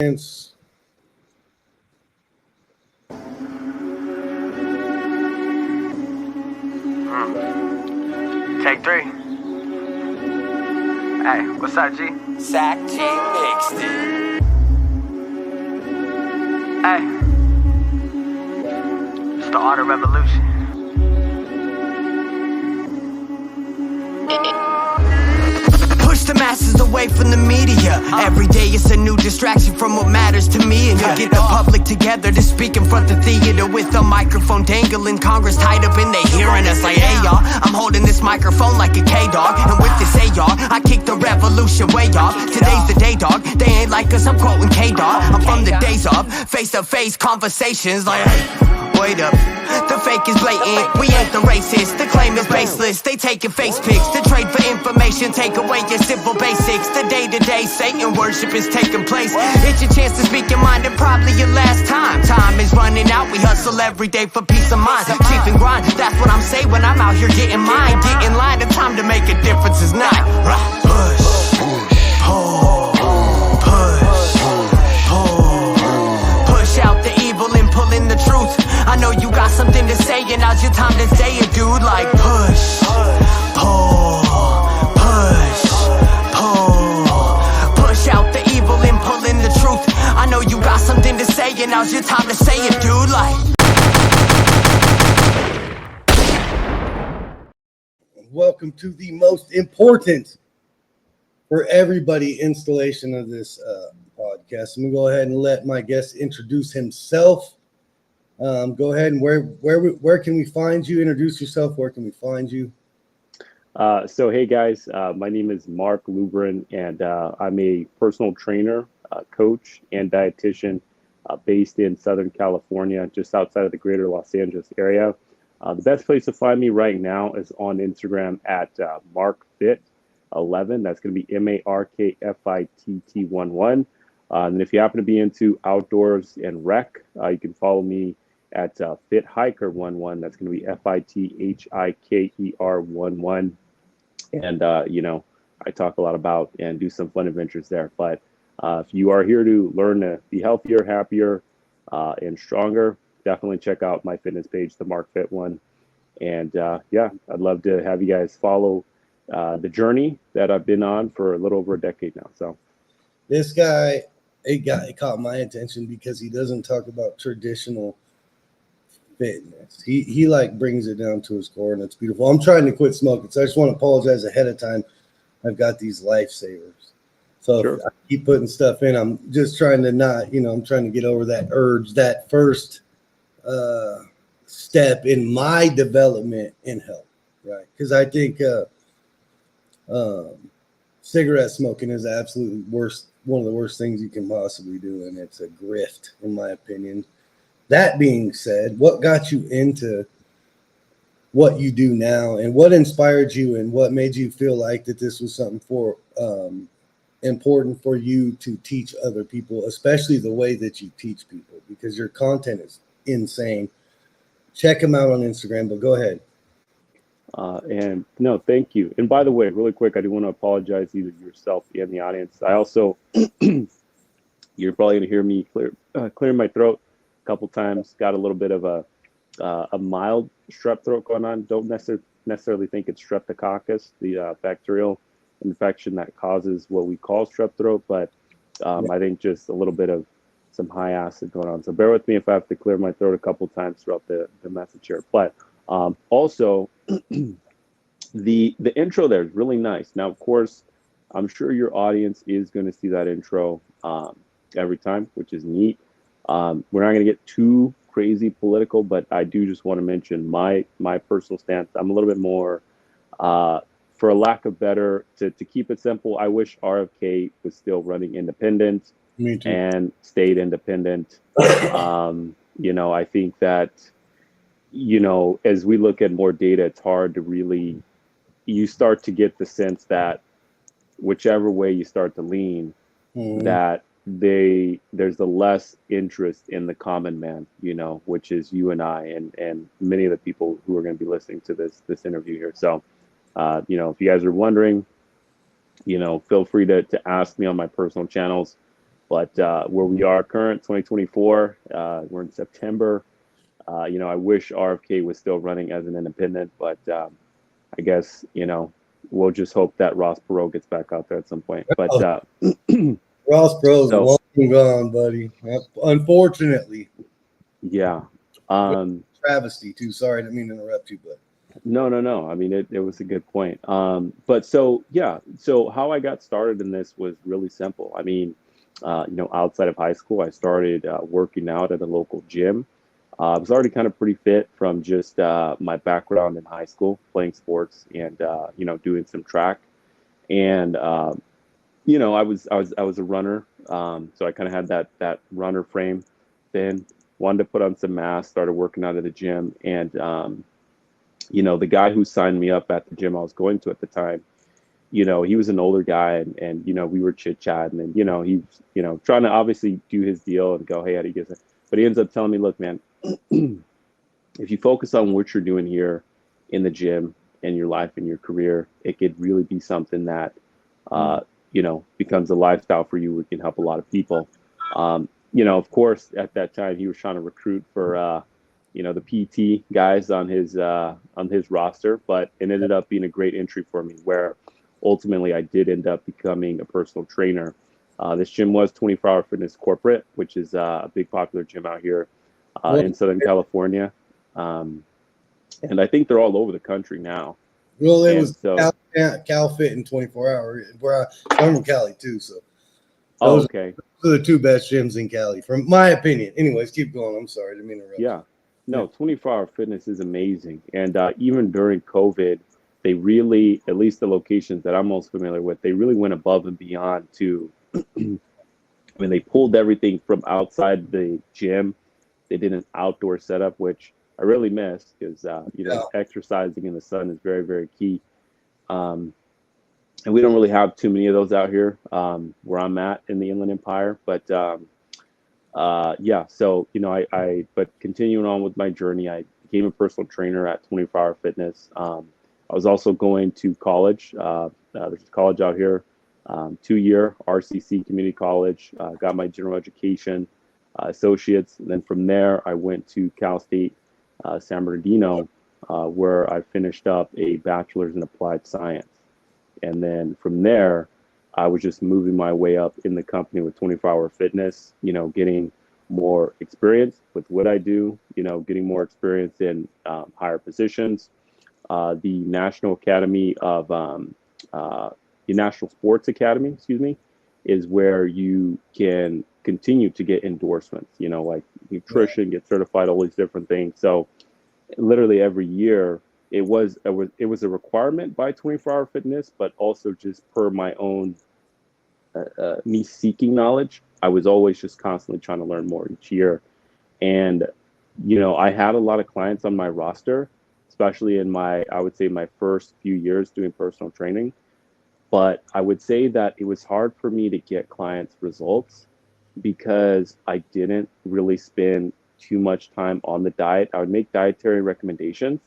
It's Take three. Hey, what's up, G? Zach G mixed it. Hey, it's the art of revolution. Push the masses away from the media. Every day it's a new distraction from what matters to me. And you get the public together to speak in front of the theater with a microphone dangling. Congress tied up in they hearing us like, hey y'all, I'm holding this microphone like a K-Dog. And with this AR, I kick the revolution way off. Today's the day, dog. They ain't like us, I'm quoting K-Dog. I'm from the days of face-to-face conversations like, hey, wait up. The fake is blatant, we ain't the racist. The claim is baseless, they taking face pics. The trade for information, take away your simple basics. The day-to-day Satan worship is taking place. It's your chance to speak your mind and probably your last time. Time is running out, we hustle every day for peace of mind. Chief and grind, that's what I'm saying when I'm out here getting mine. Get in line, the time to make a difference is not. Push, pull, push, pull. Push out the evil and pull in the truth. I know you got something to say and now's your time to say it, dude. Like push, pull, push, pull. Push out the evil and pull in the truth. I know you got something to say and now's your time to say it, dude. Like. welcome to the most important for everybody installation of this podcast. I'm gonna go ahead and let my guest introduce himself. Go ahead and where can we find you? Introduce yourself. Where can we find you? So hey guys, my name is Mark Lubrin, and I'm a personal trainer, coach, and dietitian based in Southern California, just outside of the greater Los Angeles area. The best place to find me right now is on Instagram at MarkFit11. That's going to be MarkFitt11. And if you happen to be into outdoors and rec, you can follow me at FitHiker11. That's going to be FITHIKER11. And, I talk a lot about and do some fun adventures there. But if you are here to learn to be healthier, happier, and stronger, definitely check out my fitness page, the MarkFit one. And I'd love to have you guys follow the journey that I've been on for a little over a decade now. So This guy, it caught my attention because he doesn't talk about traditional fitness. He like brings it down to his core, and it's beautiful. I'm trying to quit smoking, so I just want to apologize ahead of time. I've got these lifesavers, so sure. If I keep putting stuff in, I'm just trying to not, I'm trying to get over that urge, that first step in my development in health, right? Because I think cigarette smoking is absolutely one of the worst things you can possibly do, and it's a grift, in my opinion. That being said, what got you into what you do now, and what inspired you, and what made you feel like that this was something for important for you to teach other people, especially the way that you teach people, because your content is insane. Check him out on Instagram, but go ahead. And no, thank you. And by the way, really quick, I do want to apologize either yourself and the audience. I also, you're probably going to hear me clear my throat a couple times. Got a little bit of a mild strep throat going on. Don't necessarily think it's streptococcus, the bacterial infection that causes what we call strep throat, but I think just a little bit of some high acid going on. So bear with me if I have to clear my throat a couple times throughout the message here. But also, the intro there is really nice. Now, of course, I'm sure your audience is going to see that intro every time, which is neat. We're not going to get too crazy political, but I do just want to mention my personal stance. I'm a little bit more, for a lack of better, to keep it simple, I wish RFK was still running independent and stayed independent. I think that, as we look at more data, it's hard to really, you start to get the sense that whichever way you start to lean, that there's the less interest in the common man, which is you and I and many of the people who are going to be listening to this interview here. So, if you guys are wondering, feel free to ask me on my personal channels. But where we are current 2024, we're in September. I wish RFK was still running as an independent, but I guess, we'll just hope that Ross Perot gets back out there at some point. But Ross Perot's so, long gone, buddy. Unfortunately. yeah. Travesty too. Sorry, I didn't mean to interrupt you, but No. I mean, it was a good point. But so, yeah. So how I got started in this was really simple. I mean, outside of high school, I started working out at a local gym. I was already kind of pretty fit from just my background in high school, playing sports and doing some track. And I was a runner, so I kind of had that runner frame. Then wanted to put on some mass, started working out at the gym, and the guy who signed me up at the gym I was going to at the time, he was an older guy, and we were chit chatting, and he's trying to obviously do his deal and go, hey, how do you get it? But he ends up telling me, look, man, if you focus on what you're doing here in the gym and your life and your career, it could really be something that becomes a lifestyle for you. We can help a lot of people. Of course, at that time he was trying to recruit for the PT guys on his roster, but it ended up being a great entry for me, where ultimately I did end up becoming a personal trainer. This gym was 24-hour fitness corporate, which is a big popular gym out here in Southern California. And I think they're all over the country now. Well, it And was so, Cal Fit in 24 hour. Where I'm from Cali too, so oh, okay. those are the two best gyms in Cali, from my opinion. Anyways, keep going. I'm sorry, I didn't mean to interrupt. Yeah. No, 24-hour fitness is amazing. And even during COVID, they really, at least the locations that I'm most familiar with, they really went above and beyond to, I mean, they pulled everything from outside the gym. They did an outdoor setup, which I really miss because, exercising in the sun is very, very key. And we don't really have too many of those out here where I'm at in the Inland Empire. But so, but continuing on with my journey, I became a personal trainer at 24-hour fitness. I was also going to college. There's a college out here, 2-year RCC community college, got my general education associates. And then from there, I went to Cal State San Bernardino, where I finished up a bachelor's in applied science. And then from there, I was just moving my way up in the company with 24-hour fitness, getting more experience with what I do, getting more experience in higher positions. The National Academy of the National Sports Academy, is where you can continue to get endorsements, like nutrition, get certified, all these different things. So literally every year, it was a requirement by 24-hour fitness, but also just per my own me seeking knowledge. I was always just constantly trying to learn more each year. And, I had a lot of clients on my roster, especially in I would say my first few years doing personal training. But I would say that it was hard for me to get clients results because I didn't really spend too much time on the diet. I would make dietary recommendations,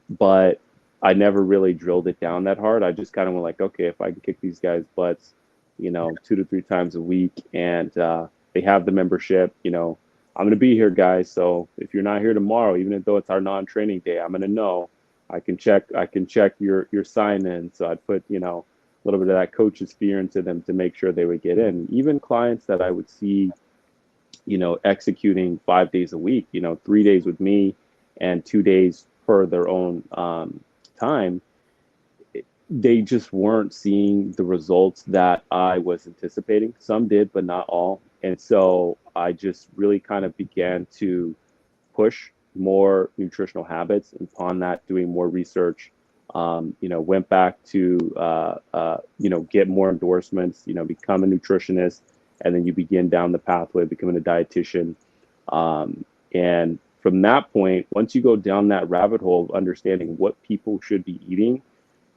but I never really drilled it down that hard. I just kind of went like, okay, if I can kick these guys' butts, 2 to 3 times a week, and they have the membership, I'm going to be here, guys. So if you're not here tomorrow, even though it's our non-training day, I'm going to know. I can check your sign in. So I'd put, a little bit of that coach's fear into them to make sure they would get in. Even clients that I would see, executing 5 days a week, 3 days with me and 2 days per their own time, they just weren't seeing the results that I was anticipating. Some did, but not all. And so I just really kind of began to push more nutritional habits, and upon that, doing more research, went back to, get more endorsements, become a nutritionist, and then you begin down the pathway of becoming a dietitian. And from that point, once you go down that rabbit hole of understanding what people should be eating,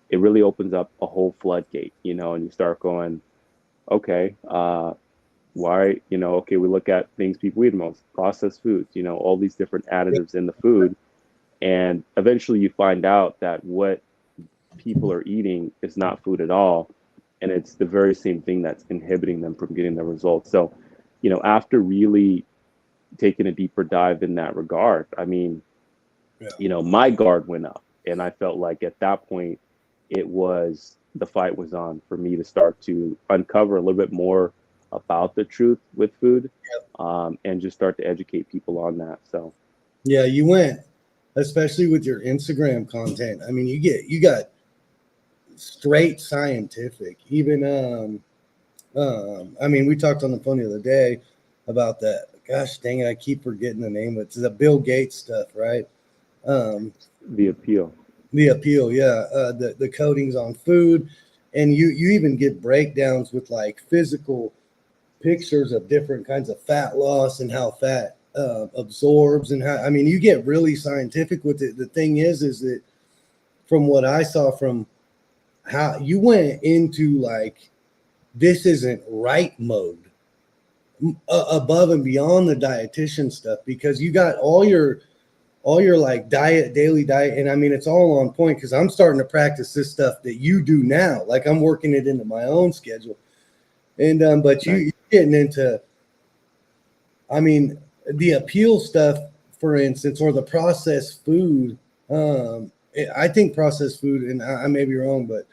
it really opens up a whole floodgate, and you start going, okay, why, okay, we look at things people eat most, processed foods, all these different additives in the food. And eventually you find out that what people are eating is not food at all. and it's the very same thing that's inhibiting them from getting the results. So, after really taking a deeper dive in that regard, I mean, Yeah. my guard went up, and I felt like at that point, the fight was on for me to start to uncover a little bit more about the truth with food, and just start to educate people on that. So, Yeah, you went, especially with your Instagram content. I mean, you got straight scientific. Even I mean, we talked on the phone the other day about that. Gosh dang it, I keep forgetting the name. It's the Bill Gates stuff, right? the appeal. The appeal, yeah. The coatings on food, and you even get breakdowns with like physical pictures of different kinds of fat loss and how fat absorbs, and how, I mean, you get really scientific with it. The thing is that from what I saw, from how you went into like, this isn't right mode, above and beyond the dietitian stuff, because you got all your like daily diet. And I mean, it's all on point, because I'm starting to practice this stuff that you do now. Like, I'm working it into my own schedule. And but you're getting into, I mean, the appeal stuff, for instance, or the processed food. I think processed food, and I may be wrong, but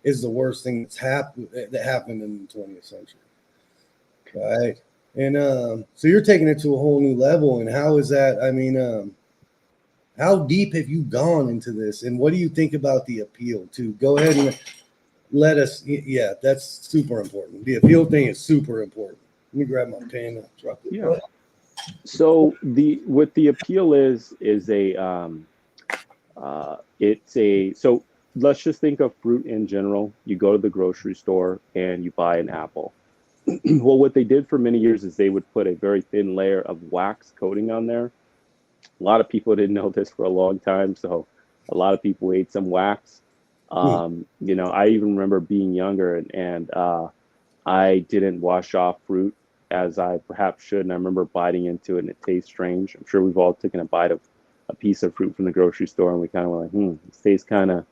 is the worst thing that happened in the 20th century, right? And so you're taking it to a whole new level. And how is that? I mean, how deep have you gone into this, and what do you think about the appeal? To go ahead and let us. Yeah, that's super important. The appeal thing is super important. Let me grab my pen and drop it. Yeah. So what the appeal is a it's a so let's just think of fruit in general. You go to the grocery store and you buy an apple. Well, what they did for many years is they would put a very thin layer of wax coating on there. A lot of people didn't know this for a long time, so a lot of people ate some wax. I even remember being younger, and I didn't wash off fruit as I perhaps should, and I remember biting into it, and it tastes strange. I'm sure we've all taken a bite of a piece of fruit from the grocery store, and we kind of were like, this tastes kind of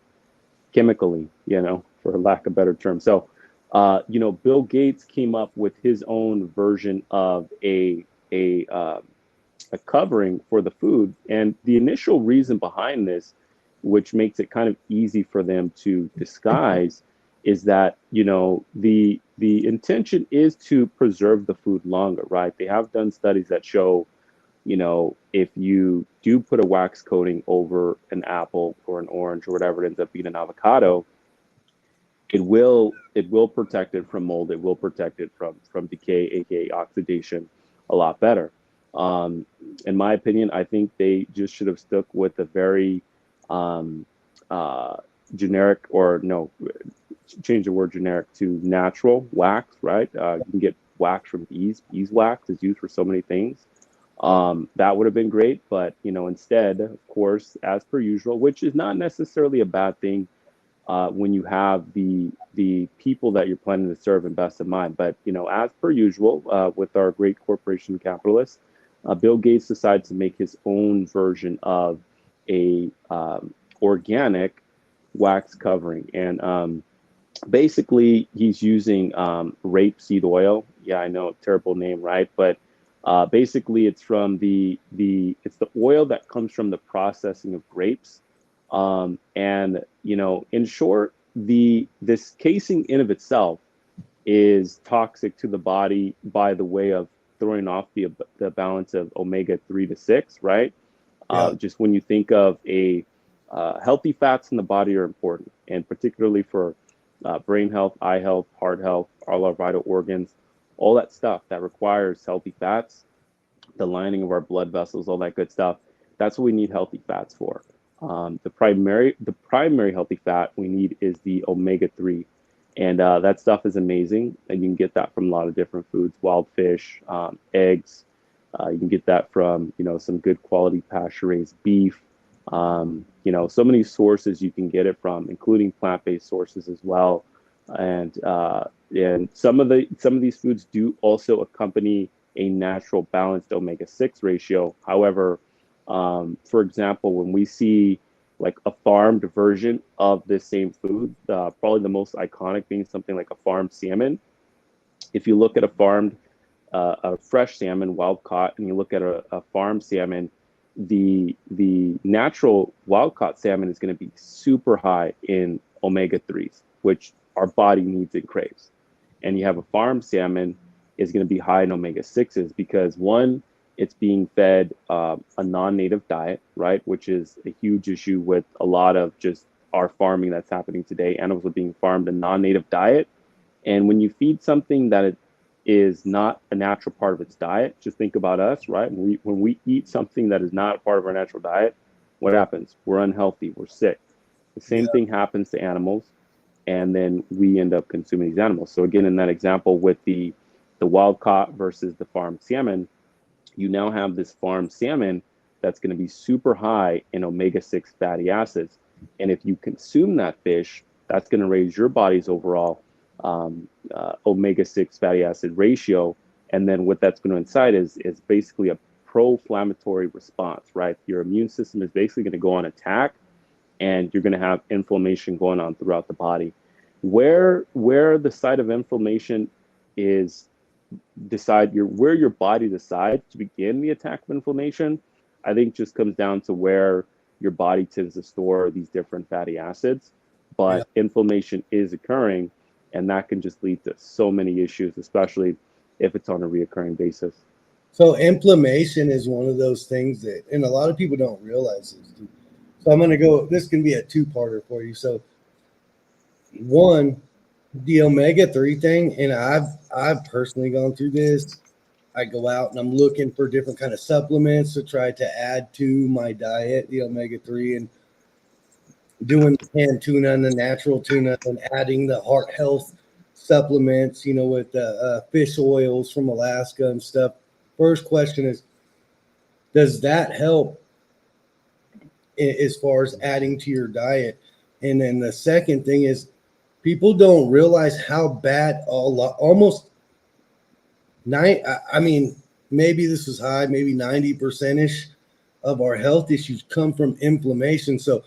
chemically, for lack of a better term. So, Bill Gates came up with his own version of a covering for the food. And the initial reason behind this, which makes it kind of easy for them to disguise, is that, the intention is to preserve the food longer, right? They have done studies that show, if you do put a wax coating over an apple or an orange or whatever it ends up being, an avocado, it will protect it from mold. It will protect it from decay, aka oxidation, a lot better. In my opinion, I think they just should have stuck with a very generic, or no, change the word generic to natural wax, right? You can get wax from bees. Beeswax is used for so many things. That would have been great, but instead, of course, as per usual, which is not necessarily a bad thing when you have the people that you're planning to serve in best in mind. But as per usual, with our great corporation capitalists, Bill Gates decided to make his own version of a organic wax covering, and basically he's using rapeseed oil. Yeah, I know, terrible name, right? But basically, it's from it's the oil that comes from the processing of grapes. And in short, this casing in of itself is toxic to the body by the way of throwing off the balance of omega-3 to 6, right? Yeah. Just when you think of healthy fats in the body are important, and particularly for brain health, eye health, heart health, all our vital organs, all that stuff that requires healthy fats, the lining of our blood vessels, all that good stuff. That's what we need healthy fats for. The primary healthy fat we need is the omega-3, and that stuff is amazing, and you can get that from a lot of different foods: wild fish, eggs. You can get that from some good quality pasture-raised beef. So many sources you can get it from, including plant-based sources as well. And some of these foods do also accompany a natural balanced omega-6 ratio. However, for example, when we see like a farmed version of this same food. Probably the most iconic being something like a farmed salmon. If you look at a fresh salmon, wild caught, and you look at a farmed salmon, the natural wild caught salmon is going to be super high in omega-3s, which our body needs and craves. And you have a farmed salmon is going to be high in omega-6s because one, it's being fed a non-native diet, right? Which is a huge issue with a lot of just our farming that's happening today. Animals are being farmed a non-native diet. And when you feed something that it is not a natural part of its diet, just think about us, right? When we eat something that is not a part of our natural diet, what happens? We're unhealthy, we're sick. The same thing happens to animals, and then we end up consuming these animals. So again, in that example with the wild caught versus the farmed salmon, you now have this farmed salmon that's going to be super high in omega-6 fatty acids. And if you consume that fish, that's going to raise your body's overall omega-6 fatty acid ratio. And then what that's going to incite is basically a pro-inflammatory response, right? Your immune system is basically going to go on attack, and you're going to have inflammation going on throughout the body. Where the site of inflammation is where your body decides to begin the attack of inflammation, I think just comes down to where your body tends to store these different fatty acids. But inflammation is occurring, and that can just lead to so many issues, especially if it's on a reoccurring basis. So inflammation is one of those things that, and a lot of people don't realize this. So I'm going to go, this can be a two-parter for you. So one, the omega-3 thing, and I've personally gone through this. I go out and I'm looking for different kind of supplements to try to add to my diet, the omega-3, and doing the canned tuna and the natural tuna and adding the heart health supplements, with the fish oils from Alaska and stuff. First question is, does that help as far as adding to your diet? And then the second thing is, people don't realize how bad almost nine. I mean, maybe this is high, maybe 90%ish of our health issues come from inflammation. So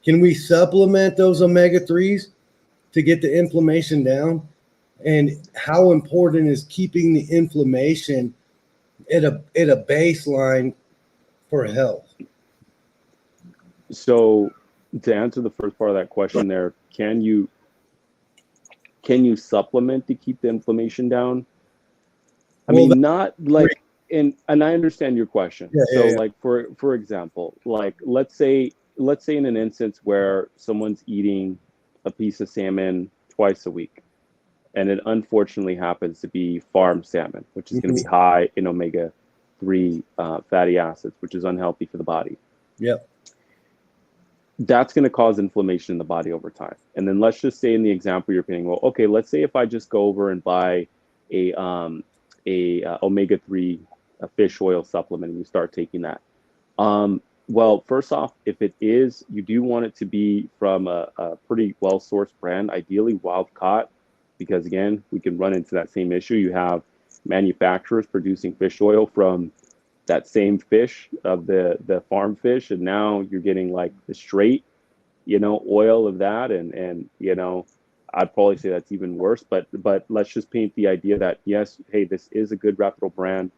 can we supplement those omega-3s to get the inflammation down? And how important is keeping the inflammation at a baseline for health? So to answer the first part of that question there, can you supplement to keep the inflammation down? I mean, not like, and I understand your question. Like for example, like let's say in an instance where someone's eating a piece of salmon twice a week, and it unfortunately happens to be farmed salmon, which is going to be high in omega-3 fatty acids, which is unhealthy for the body. Yep. That's going to cause inflammation in the body over time. And then let's just say in the example you're painting, well, okay, let's say if I just go over and buy a omega-3 fish oil supplement and you start taking that. Well, first off, if it is, you do want it to be from a pretty well-sourced brand, ideally wild caught, because again, we can run into that same issue. You have manufacturers producing fish oil from that same fish of the farm fish, and now you're getting like the straight, oil of that, and I'd probably say that's even worse. But let's just paint the idea that yes, hey, this is a good reputable brand.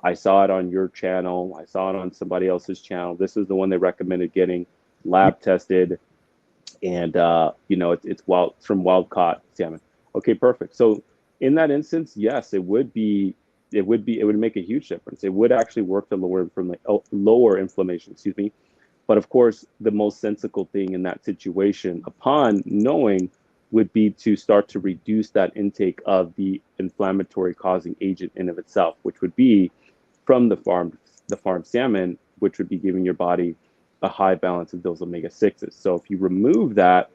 I saw it on your channel. I saw it on somebody else's channel. This is the one they recommended getting, lab tested, and it's from wild caught salmon. Okay, perfect. So in that instance, yes, it would make a huge difference. It would actually work to lower inflammation, excuse me. But of course, the most sensible thing in that situation, upon knowing, would be to start to reduce that intake of the inflammatory causing agent in of itself, which would be from the farmed salmon, which would be giving your body a high balance of those omega-6s. So if you remove that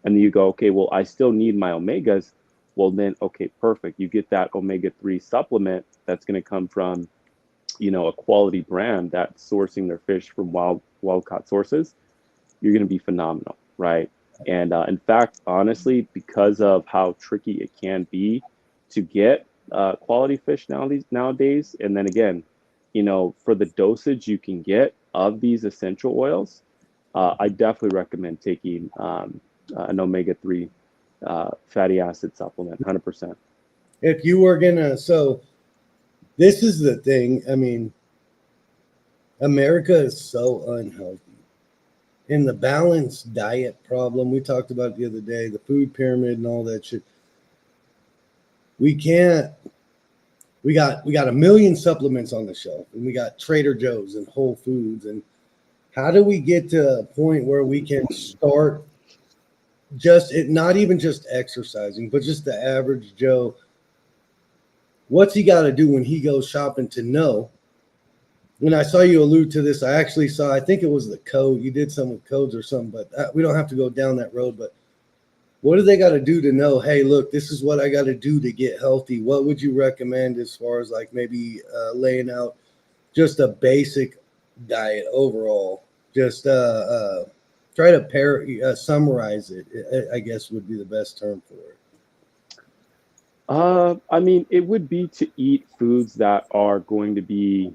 and then you go, okay, well, I still need my omegas, well then, okay, perfect. You get that omega-3 supplement that's going to come from, a quality brand that's sourcing their fish from wild caught sources. You're going to be phenomenal, right? And in fact, honestly, because of how tricky it can be to get quality fish nowadays, and then again, for the dosage you can get of these essential oils, I definitely recommend taking an omega-3 fatty acid supplement, 100%. If you were gonna, so this is the thing. I mean, America is so unhealthy. In the balanced diet problem we talked about the other day, the food pyramid and all that shit. We can't. We got a million supplements on the shelf, and we got Trader Joe's and Whole Foods. And how do we get to a point where we can start just it, not even just exercising, but just the average Joe? What's he got to do when he goes shopping to know? And I saw you allude to this. I actually saw, I think it was the code. You did some with codes or something, but we don't have to go down that road. But what do they got to do to know, hey, look, this is what I got to do to get healthy? What would you recommend as far as like maybe laying out just a basic diet overall? Just try to summarize it, I guess would be the best term for it. I mean, it would be to eat foods that are going to be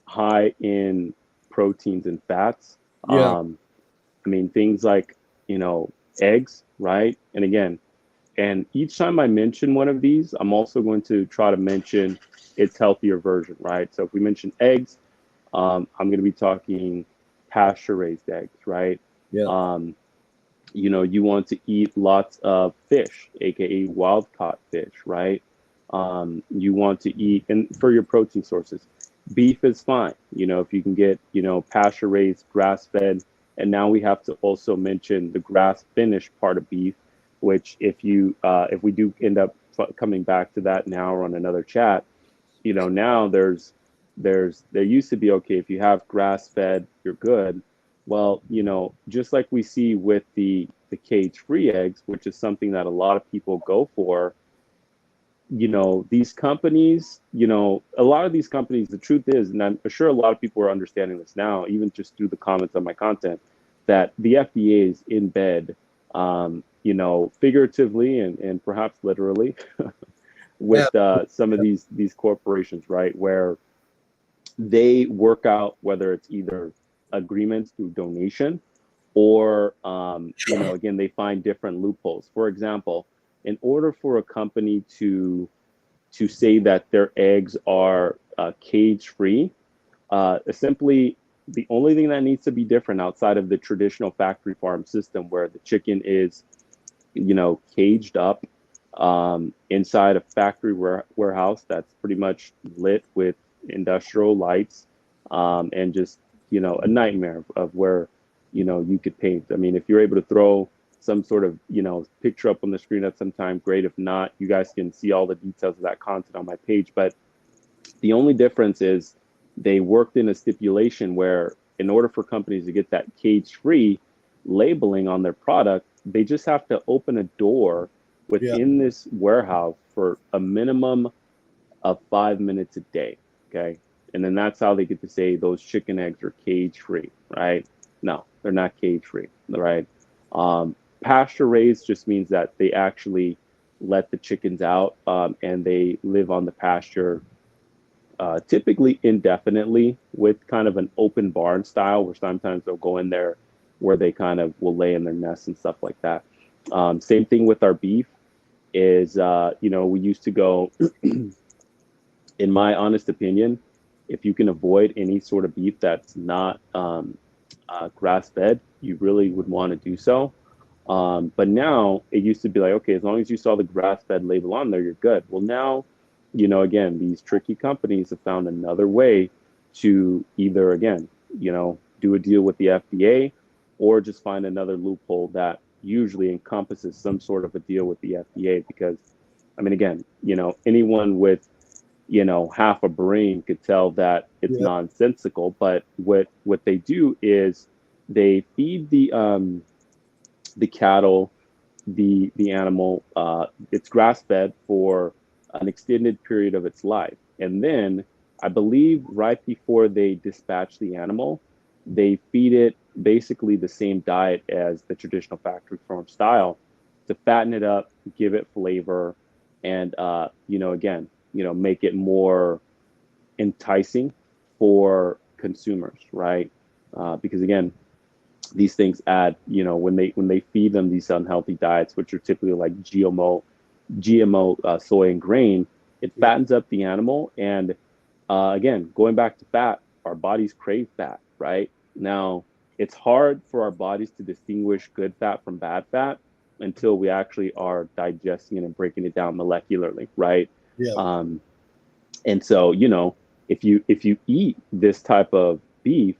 high in proteins and fats. Yeah. I mean, things like, eggs, right? And again, and each time I mention one of these, I'm also going to try to mention its healthier version, right? So if we mention eggs, I'm going to be talking pasture-raised eggs, right? Yeah. You want to eat lots of fish, aka wild-caught fish, right? You want to eat, and for your protein sources, beef is fine. If you can get, pasture-raised, grass-fed, and now we have to also mention the grass-finished part of beef, which if we do end up coming back to that now or on another chat, now there used to be, okay, if you have grass-fed, you're good. Well, just like we see with the cage-free eggs, which is something that a lot of people go for, these companies, a lot of these companies, the truth is, and I'm sure a lot of people are understanding this now, even just through the comments on my content, that the FDA is in bed, figuratively and perhaps literally with some of these corporations, right? Where they work out whether it's either agreements through donation or, again, they find different loopholes. For example, in order for a company to say that their eggs are cage free, simply the only thing that needs to be different outside of the traditional factory farm system where the chicken is, caged up inside a factory warehouse that's pretty much lit with industrial lights and just, a nightmare of where, you could paint. I mean, if you're able to throw some sort of, picture up on the screen at some time, great. If not, you guys can see all the details of that content on my page. But the only difference is they worked in a stipulation where in order for companies to get that cage-free labeling on their product, they just have to open a door within this warehouse for a minimum of 5 minutes a day, okay? And then that's how they get to say those chicken eggs are cage-free, right? No, they're not cage-free, right? Pasture raised just means that they actually let the chickens out and they live on the pasture typically indefinitely with kind of an open barn style where sometimes they'll go in there where they kind of will lay in their nests and stuff like that. Same thing with our beef is, we used to go, in my honest opinion, if you can avoid any sort of beef that's not grass-fed, you really would want to do so. But now it used to be like, okay, as long as you saw the grass-fed label on there, you're good. Well, now, again, these tricky companies have found another way to either, again, do a deal with the FDA or just find another loophole that usually encompasses some sort of a deal with the FDA. Because, I mean, again, anyone with, half a brain could tell that it's nonsensical. But what they do is they feed the cattle, the animal, it's grass fed for an extended period of its life. And then I believe right before they dispatch the animal, they feed it basically the same diet as the traditional factory farm style to fatten it up, give it flavor, and, again, make it more enticing for consumers, right? Because again, these things add, when they feed them these unhealthy diets, which are typically like GMO soy and grain, it fattens up the animal. And again, going back to fat, our bodies crave fat, right? Now, it's hard for our bodies to distinguish good fat from bad fat until we actually are digesting it and breaking it down molecularly, right? Yeah. And so, if you eat this type of beef,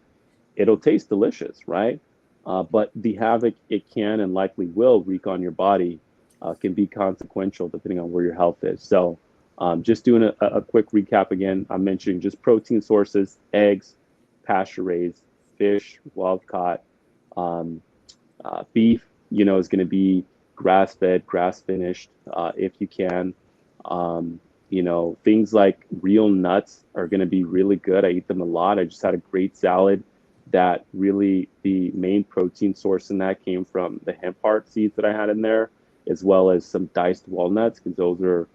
it'll taste delicious, right? But the havoc it can and likely will wreak on your body can be consequential depending on where your health is. So, just doing a quick recap again, I'm mentioning just protein sources: eggs, pasture raised, fish, wild caught, beef. Is going to be grass fed, grass finished, if you can. Things like real nuts are going to be really good. I eat them a lot. I just had a great salad that really the main protein source in that came from the hemp heart seeds that I had in there, as well as some diced walnuts, because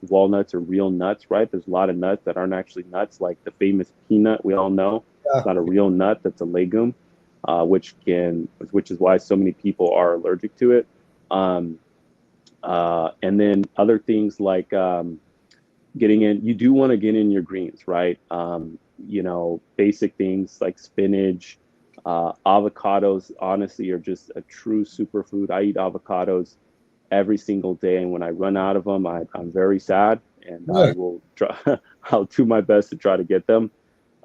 walnuts are real nuts, right? There's a lot of nuts that aren't actually nuts, like the famous peanut we all know. Yeah. It's not a real nut, that's a legume, which is why so many people are allergic to it. And then other things like you do want to get in your greens, right? Basic things like spinach, avocados, honestly, are just a true superfood. I eat avocados every single day, and when I run out of them, I'm very sad, and I will try. I'll do my best to try to get them.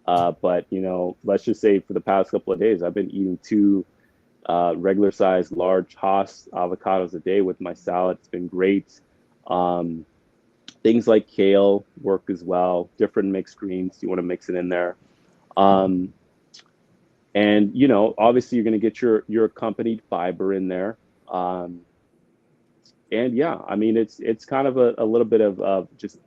But let's just say for the past couple of days, I've been eating 2 regular sized large Hass avocados a day with my salad. It's been great. Things like kale work as well. Different mixed greens, you want to mix it in there. And obviously you're going to get your accompanied fiber in there. And yeah, I mean, it's kind of a little bit of just,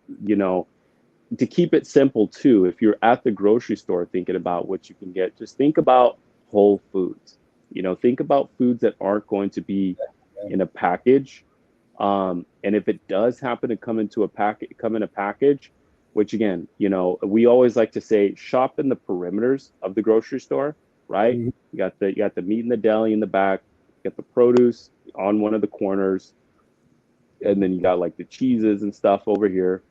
to keep it simple too. If you're at the grocery store thinking about what you can get, just think about whole foods. Think about foods that aren't going to be in a package. And if it does happen to come in a package, which again, we always like to say, shop in the perimeters of the grocery store, right? Mm-hmm. You got the meat in the deli in the back, you got the produce on one of the corners, and then you got like the cheeses and stuff over here.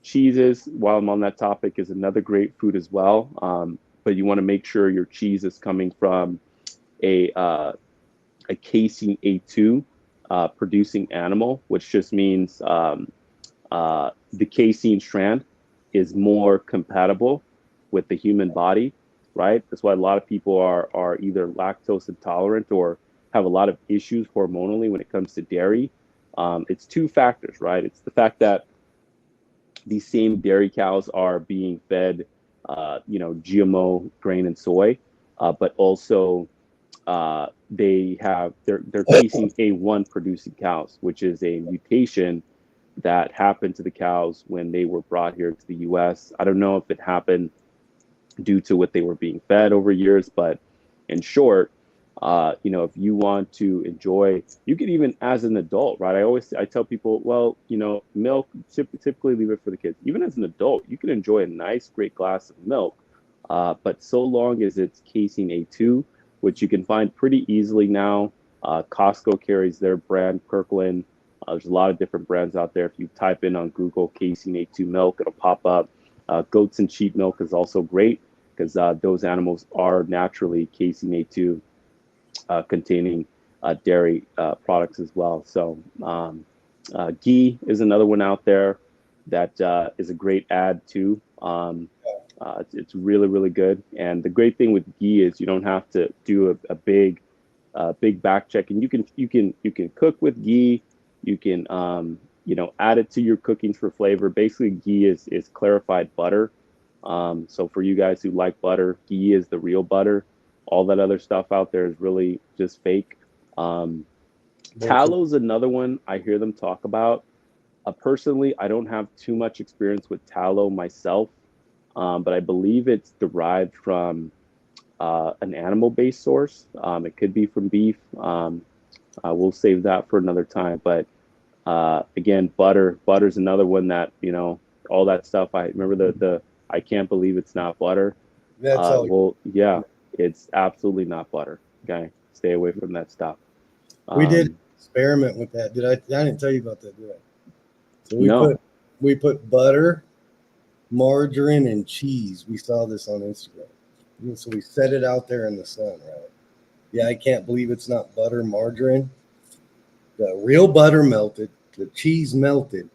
Cheeses, while I'm on that topic, is another great food as well. But you want to make sure your cheese is coming from a casein A2 producing animal, which just means the casein strand is more compatible with the human body, right? That's why a lot of people are either lactose intolerant or have a lot of issues hormonally when it comes to dairy. It's 2 factors, right? It's the fact that these same dairy cows are being fed, GMO grain and soy, but also they're casein A1 producing cows, which is a mutation that happened to the cows when they were brought here to the U.S. I don't know if it happened due to what they were being fed over years, but in short, if you want to enjoy, you can even as an adult, right? I tell people, well, milk, typically leave it for the kids. Even as an adult, you can enjoy a nice, great glass of milk, but so long as it's casein A2, which you can find pretty easily now. Costco carries their brand, Kirkland. There's a lot of different brands out there. If you type in on Google casein A2 milk, it'll pop up. Goats and sheep milk is also great because those animals are naturally casein A2 containing dairy products as well. So ghee is another one out there that is a great add too. It's really, really good. And the great thing with ghee is you don't have to do a big back check, and you can cook with ghee. You can add it to your cookings for flavor. Basically, ghee is clarified butter. So for you guys who like butter, ghee is the real butter. All that other stuff out there is really just fake. Tallow is another one I hear them talk about. Personally, I don't have too much experience with tallow myself, but I believe it's derived from an animal-based source. It could be from beef. We'll save that for another time. But again, butter's another one that, all that stuff. I remember the I can't believe it's not butter. That's yeah, it's absolutely not butter. Okay, stay away from that stuff. We did experiment with that. I didn't tell you about that, did I? So we put butter, margarine, and cheese. We saw this on Instagram. And so we set it out there in the sun, right? Yeah, I can't believe it's not butter, margarine. The real butter melted, the cheese melted,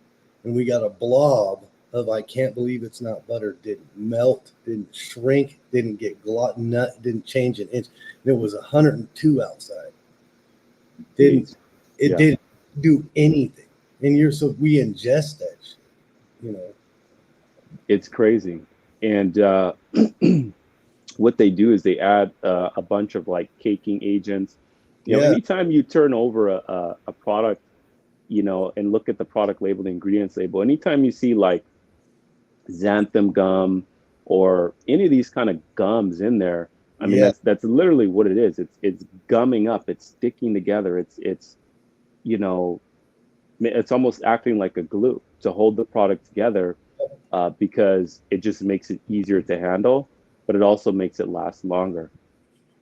and we got a blob of I can't believe it's not butter. Didn't melt, didn't shrink, didn't get nut, didn't change an inch. And it was 102 outside. Didn't do anything. And we ingest that shit, you know. It's crazy. And what they do is they add a bunch of like caking agents. You know, anytime you turn over a product, you know, and look at the product label, the ingredients label, anytime you see like xanthan gum or any of these kind of gums in there, I mean, that's literally what it is. It's gumming up, it's sticking together. It's, you know, it's almost acting like a glue to hold the product together, because it just makes it easier to handle, but it also makes it last longer.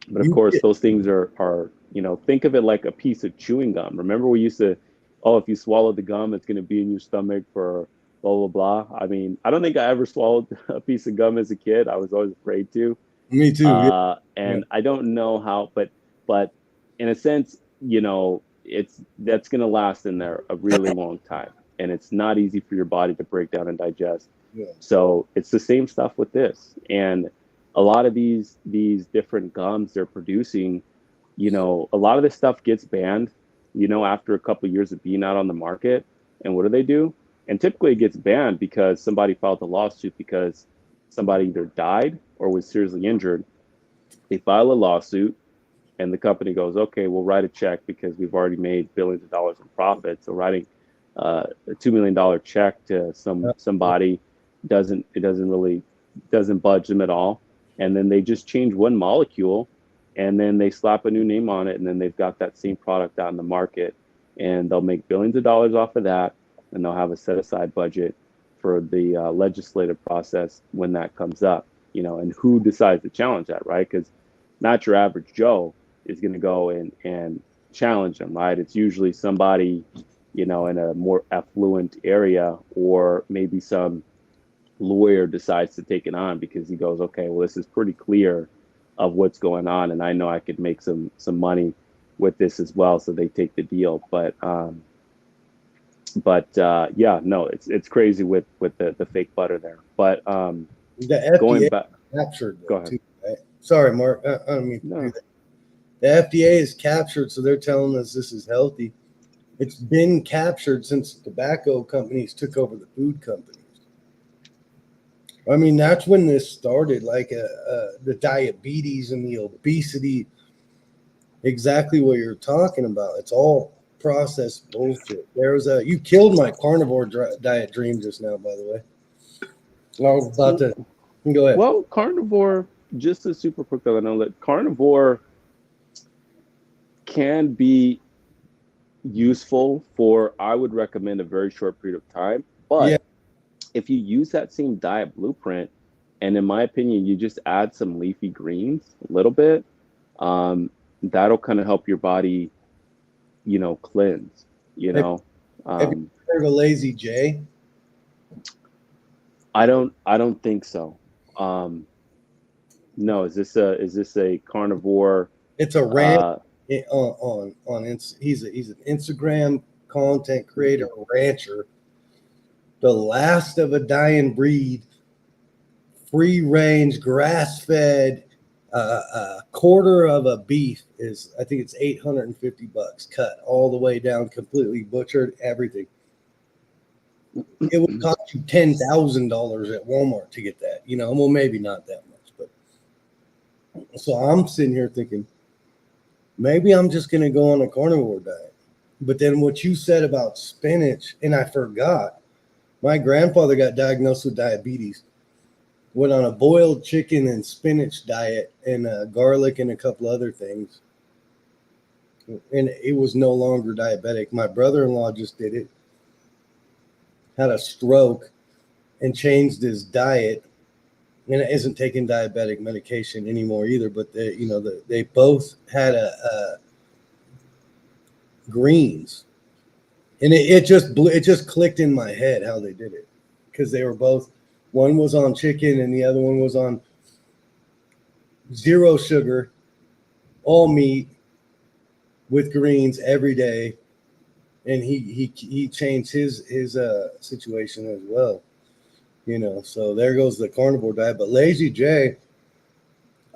But of course, those things are, you know, think of it like a piece of chewing gum. Remember we used to, if you swallow the gum, it's going to be in your stomach for blah, blah, blah. I mean, I don't think I ever swallowed a piece of gum as a kid. I was always afraid to. Me too. And I don't know how, but in a sense, you know, that's going to last in there a really long time. And it's not easy for your body to break down and digest. Yeah. So it's the same stuff with this. And a lot of these different gums they're producing, you know, a lot of this stuff gets banned, you know, after a couple of years of being out on the market. And what do? And typically it gets banned because somebody filed a lawsuit because somebody either died or was seriously injured. They file a lawsuit and the company goes, okay, we'll write a check because we've already made billions of dollars in profit. So writing a $2 million check to somebody doesn't budge them at all. And then they just change one molecule and then they slap a new name on it. And then they've got that same product out in the market and they'll make billions of dollars off of that. And they'll have a set aside budget for the legislative process when that comes up, you know, and who decides to challenge that, right? Because not your average Joe is going to go and challenge them, right? It's usually somebody, you know, in a more affluent area, or maybe some lawyer decides to take it on because he goes, okay, well, this is pretty clear of what's going on, and I know I could make some money with this as well, so they take the deal. But yeah, no, it's crazy with the fake butter there. But the FDA going back, captured. Go ahead. Too, right? Sorry, Mark. I don't mean to do that. The FDA is captured, so they're telling us this is healthy. It's been captured since tobacco companies took over the food companies. I mean, that's when this started, like the diabetes and the obesity. Exactly what you're talking about. It's all processed bullshit. You killed my carnivore diet dream just now, by the way. I was about to go ahead. Well, carnivore, just a super quick thought, I know that carnivore can be useful for, I would recommend, a very short period of time. But if you use that same diet blueprint, and in my opinion, you just add some leafy greens a little bit, that'll kind of help your body, you know, cleanse, you know. Have you heard of Lazy J? I don't think so. No, is this a carnivore? It's a rancher he's an Instagram content creator, rancher, the last of a dying breed, free range, grass fed. A quarter of a beef is, I think it's $850, cut all the way down, completely butchered, everything. It would cost you $10,000 at Walmart to get that, you know. Well, maybe not that much, but so I'm sitting here thinking, maybe I'm just going to go on a carnivore diet. But then what you said about spinach, and I forgot, my grandfather got diagnosed with diabetes. Went on a boiled chicken and spinach diet and garlic and a couple other things. And it was no longer diabetic. My brother-in-law just did it, had a stroke and changed his diet. and it isn't taking diabetic medication anymore either. But they both had a greens, and it just clicked in my head how they did it, because they were both, one was on chicken and the other one was on zero sugar, all meat with greens every day, and he changed his situation as well. So there goes the carnivore diet. But Lazy J,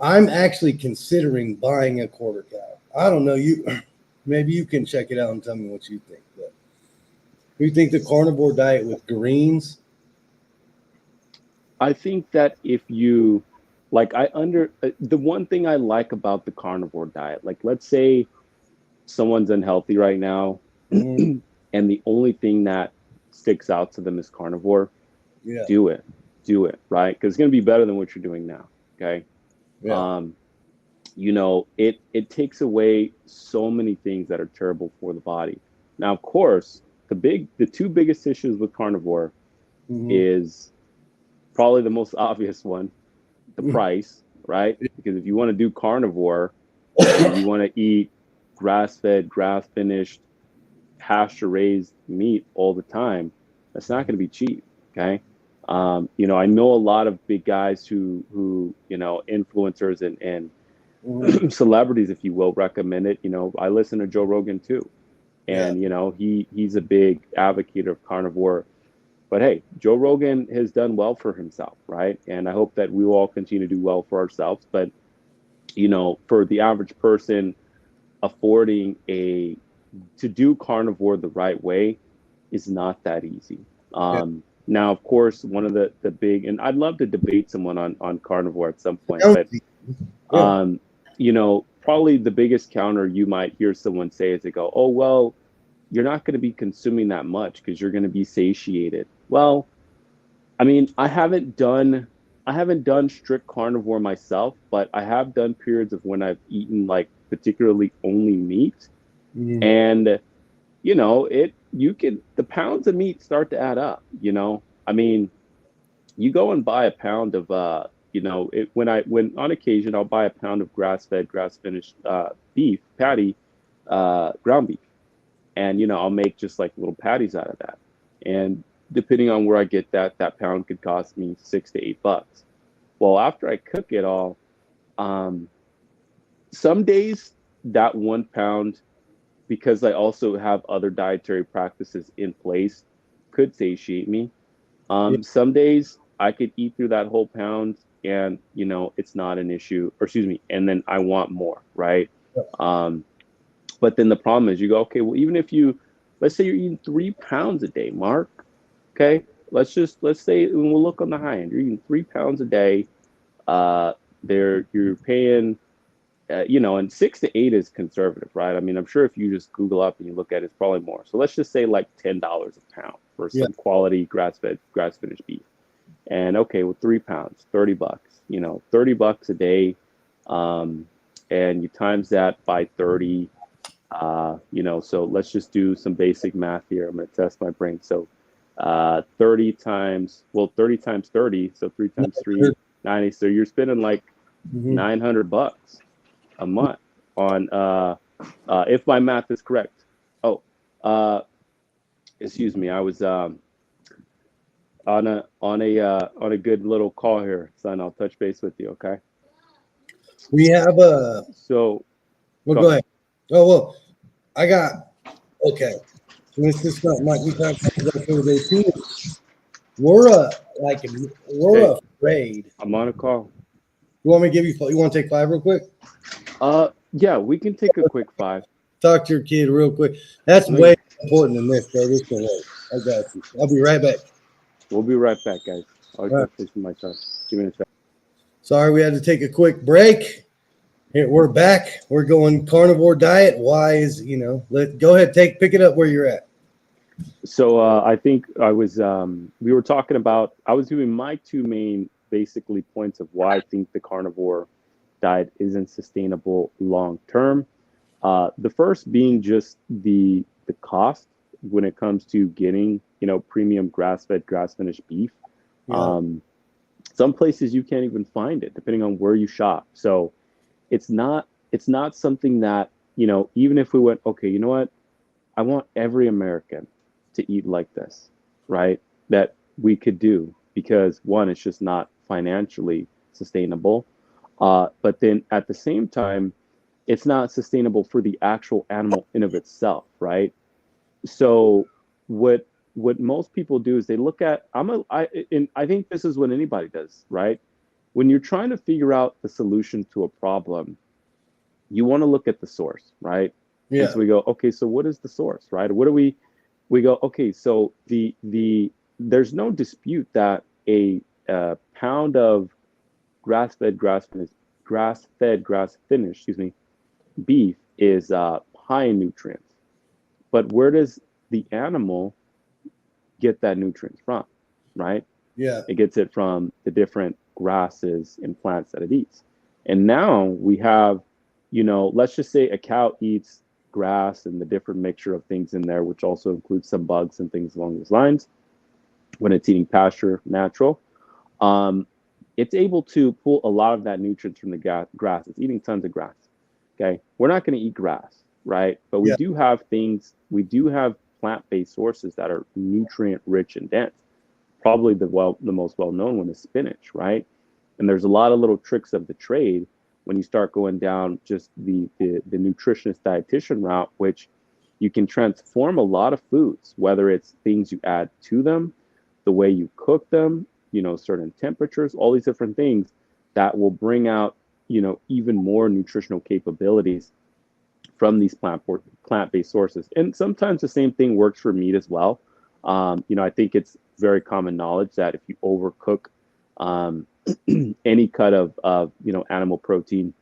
I'm actually considering buying a quarter cow. I don't know, maybe you can check it out and tell me what you think. But do you think the carnivore diet with greens? I think that if you the one thing I like about the carnivore diet, like let's say someone's unhealthy right now, Mm-hmm. and the only thing that sticks out to them is carnivore. Yeah. Do it, right? Because it's gonna be better than what you're doing now. Okay. Yeah. It takes away so many things that are terrible for the body. Now, of course, the two biggest issues with carnivore Mm-hmm. is probably the most obvious one, the price, right? Because if you want to do carnivore and you want to eat grass-fed, grass-finished, pasture-raised meat all the time, that's not going to be cheap. Okay. I know a lot of big guys who influencers and Mm-hmm. celebrities, if you will, recommend it. I listen to Joe Rogan too, and he's a big advocate of carnivore. But hey, Joe Rogan has done well for himself, right? And I hope that we will all continue to do well for ourselves. But for the average person, affording to do carnivore the right way is not that easy. Now, of course, one of the big, and I'd love to debate someone on carnivore at some point, but probably the biggest counter you might hear someone say is they go, "Oh, well, you're not going to be consuming that much because you're going to be satiated." Well, I mean, I haven't done strict carnivore myself, but I have done periods of when I've eaten like particularly only meat, Mm-hmm. and the pounds of meat start to add up. I mean, you go and buy a pound of when on occasion I'll buy a pound of grass-fed, grass-finished beef patty, ground beef, and I'll make just like little patties out of that, and depending on where I get that pound could cost me $6 to $8. Well, after I cook it all, some days that 1 pound, because I also have other dietary practices in place, could satiate me. Some days I could eat through that whole pound and, it's not an issue, or excuse me, and then I want more, right? But then the problem is you go, okay, well, even if let's say you're eating 3 pounds a day, Mark, okay? Let's say, and we'll look on the high end, you're eating 3 pounds a day. You're paying, and 6 to 8 is conservative, right? I mean, I'm sure if you just Google up and you look at it, it's probably more. So let's just say like $10 a pound for some quality grass-fed, grass-finished beef. And okay, well, 3 pounds, $30, $30 a day. And you times that by 30, so let's just do some basic math here. I'm going to test my brain. So 30 times 30, so 3 times 3, 90. So you're spending like $900 a month on if my math is correct. Excuse me, I was on a good little call here, son. I'll touch base with you, okay? We have so go ahead. Oh, well, okay. So this is not my we're afraid. I'm on a call. You want me to you want to take 5 real quick? Yeah, we can take a quick 5. Talk to your kid real quick. That's way important than this, bro. This can wait. I got you. I'll be right back. We'll be right back, guys. I'll just finish my time. 2 minutes back. Sorry, we had to take a quick break. Here, we're back. We're going carnivore diet. Wise, go ahead, pick it up where you're at. So I think we were talking about, I was doing my 2 main basically points of why I think the carnivore diet isn't sustainable long term. The first being just the cost when it comes to getting, premium grass-fed, grass-finished beef. Some places you can't even find it, depending on where you shop. So it's not something that, even if we went, okay, you know what, I want every American to eat like this, right? That we could do, because one, it's just not financially sustainable. But then at the same time, it's not sustainable for the actual animal in of itself, right? So what most people do is they look at and I think this is what anybody does, right? When you're trying to figure out the solution to a problem, you want to look at the source, right? Yeah. And so we go, okay, so what is the source, right? What do we go, okay, so there's no dispute that a pound of grass-fed, grass-finished, excuse me, beef is high in nutrients. But where does the animal get that nutrients from, right? Yeah. It gets it from the different grasses and plants that it eats. And now we have, let's just say a cow eats grass and the different mixture of things in there, which also includes some bugs and things along those lines. When it's eating pasture, natural, it's able to pull a lot of that nutrients from the grass. It's eating tons of grass. Okay, we're not going to eat grass, right? But we do have plant-based sources that are nutrient rich and dense. Probably the most well-known one is spinach, right? And there's a lot of little tricks of the trade when you start going down just the nutritionist dietitian route, which you can transform a lot of foods, whether it's things you add to them, the way you cook them, certain temperatures, all these different things that will bring out, even more nutritional capabilities from these plant-based sources. And sometimes the same thing works for meat as well. I think it's very common knowledge that if you overcook any cut of animal protein,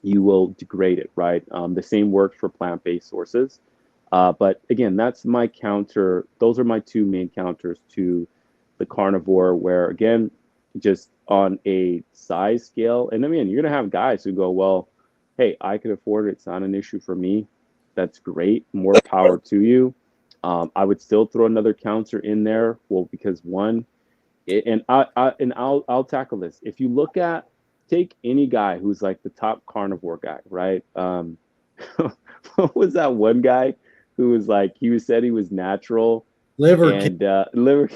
you will degrade it, right? The same works for plant-based sources. But again, that's my counter. Those are my two main counters to the carnivore, where again, just on a size scale, and I mean, you're gonna have guys who go, well, hey, I can afford it. It's not an issue for me. That's great. More power to you. I would still throw another counter in there. Well, because one, I'll tackle this. If you take any guy who's like the top carnivore guy, right? What was that one guy who was like, said he was natural Liver liver.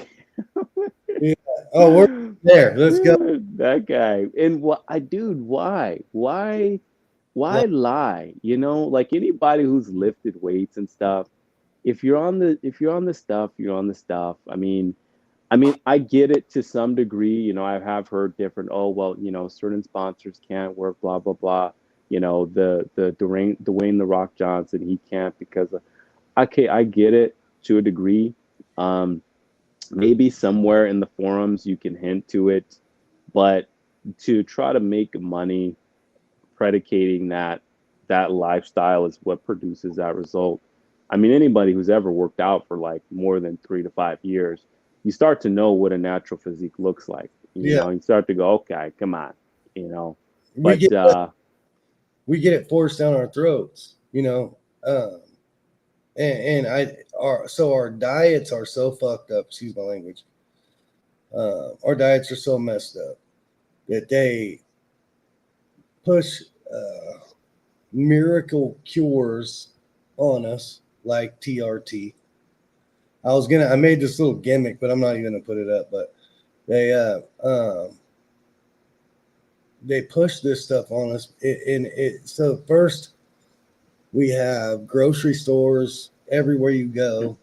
Yeah. Oh, we're there. Let's go. That guy. And why lie? Like anybody who's lifted weights and stuff, if you're on the stuff, you're on the stuff. I mean, I get it to some degree. I have heard different, oh, well, certain sponsors can't work, blah, blah, blah. The Dwayne The Rock Johnson, he can't because okay, I get it to a degree. Maybe somewhere in the forums you can hint to it, but to try to make money predicating that lifestyle is what produces that result. I mean, anybody who's ever worked out for like more than 3 to 5 years, you start to know what a natural physique looks like. You start to go, okay, come on, But we get it forced down our throats, our diets are so fucked up. Excuse my language. Our diets are so messed up that they push miracle cures on us like TRT. I made this little gimmick, but I'm not even gonna put it up. But they push this stuff on us. So first we have grocery stores everywhere you go,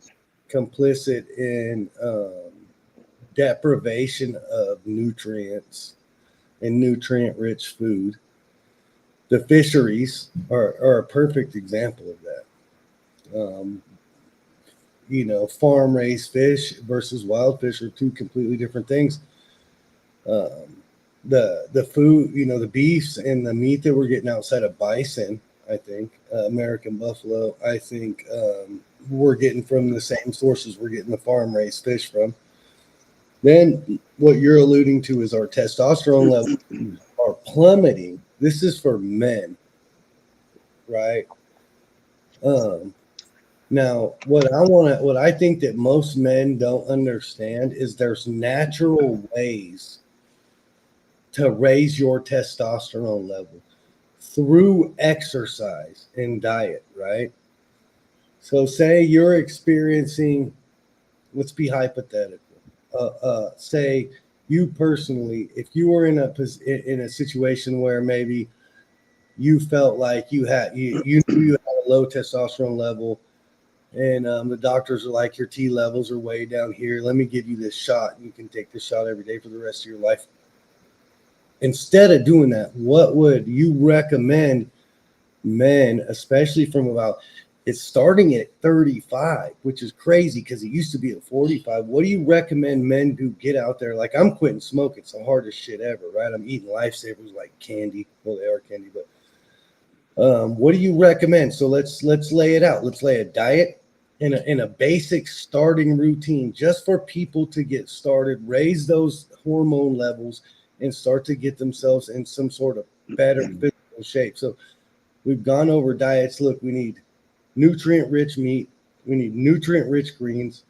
complicit in deprivation of nutrients and nutrient-rich food. The fisheries are a perfect example of that. Farm-raised fish versus wild fish are two completely different things. The food, the beefs and the meat that we're getting outside of bison, I think, American buffalo, I think we're getting from the same sources we're getting the farm-raised fish from. Then what you're alluding to is our testosterone levels are plummeting. This is for men, right? Now, what I think that most men don't understand is there's natural ways to raise your testosterone level through exercise and diet, right? So say you're experiencing, let's be hypothetical. Say you personally, if you were in a situation where maybe you felt like you knew you had a low testosterone level, and the doctors are like, your T levels are way down here. Let me give you this shot. You can take this shot every day for the rest of your life. Instead of doing that, what would you recommend men, especially from about, it's starting at 35, which is crazy because it used to be at 45. What do you recommend men who get out there? Like, I'm quitting smoking. It's the hardest shit ever, right? I'm eating lifesavers like candy. Well, they are candy, but what do you recommend? So let's lay it out. Let's lay a diet in a basic starting routine just for people to get started, raise those hormone levels, and start to get themselves in some sort of better physical shape. So we've gone over diets. Look, we need nutrient-rich meat. We need nutrient-rich greens,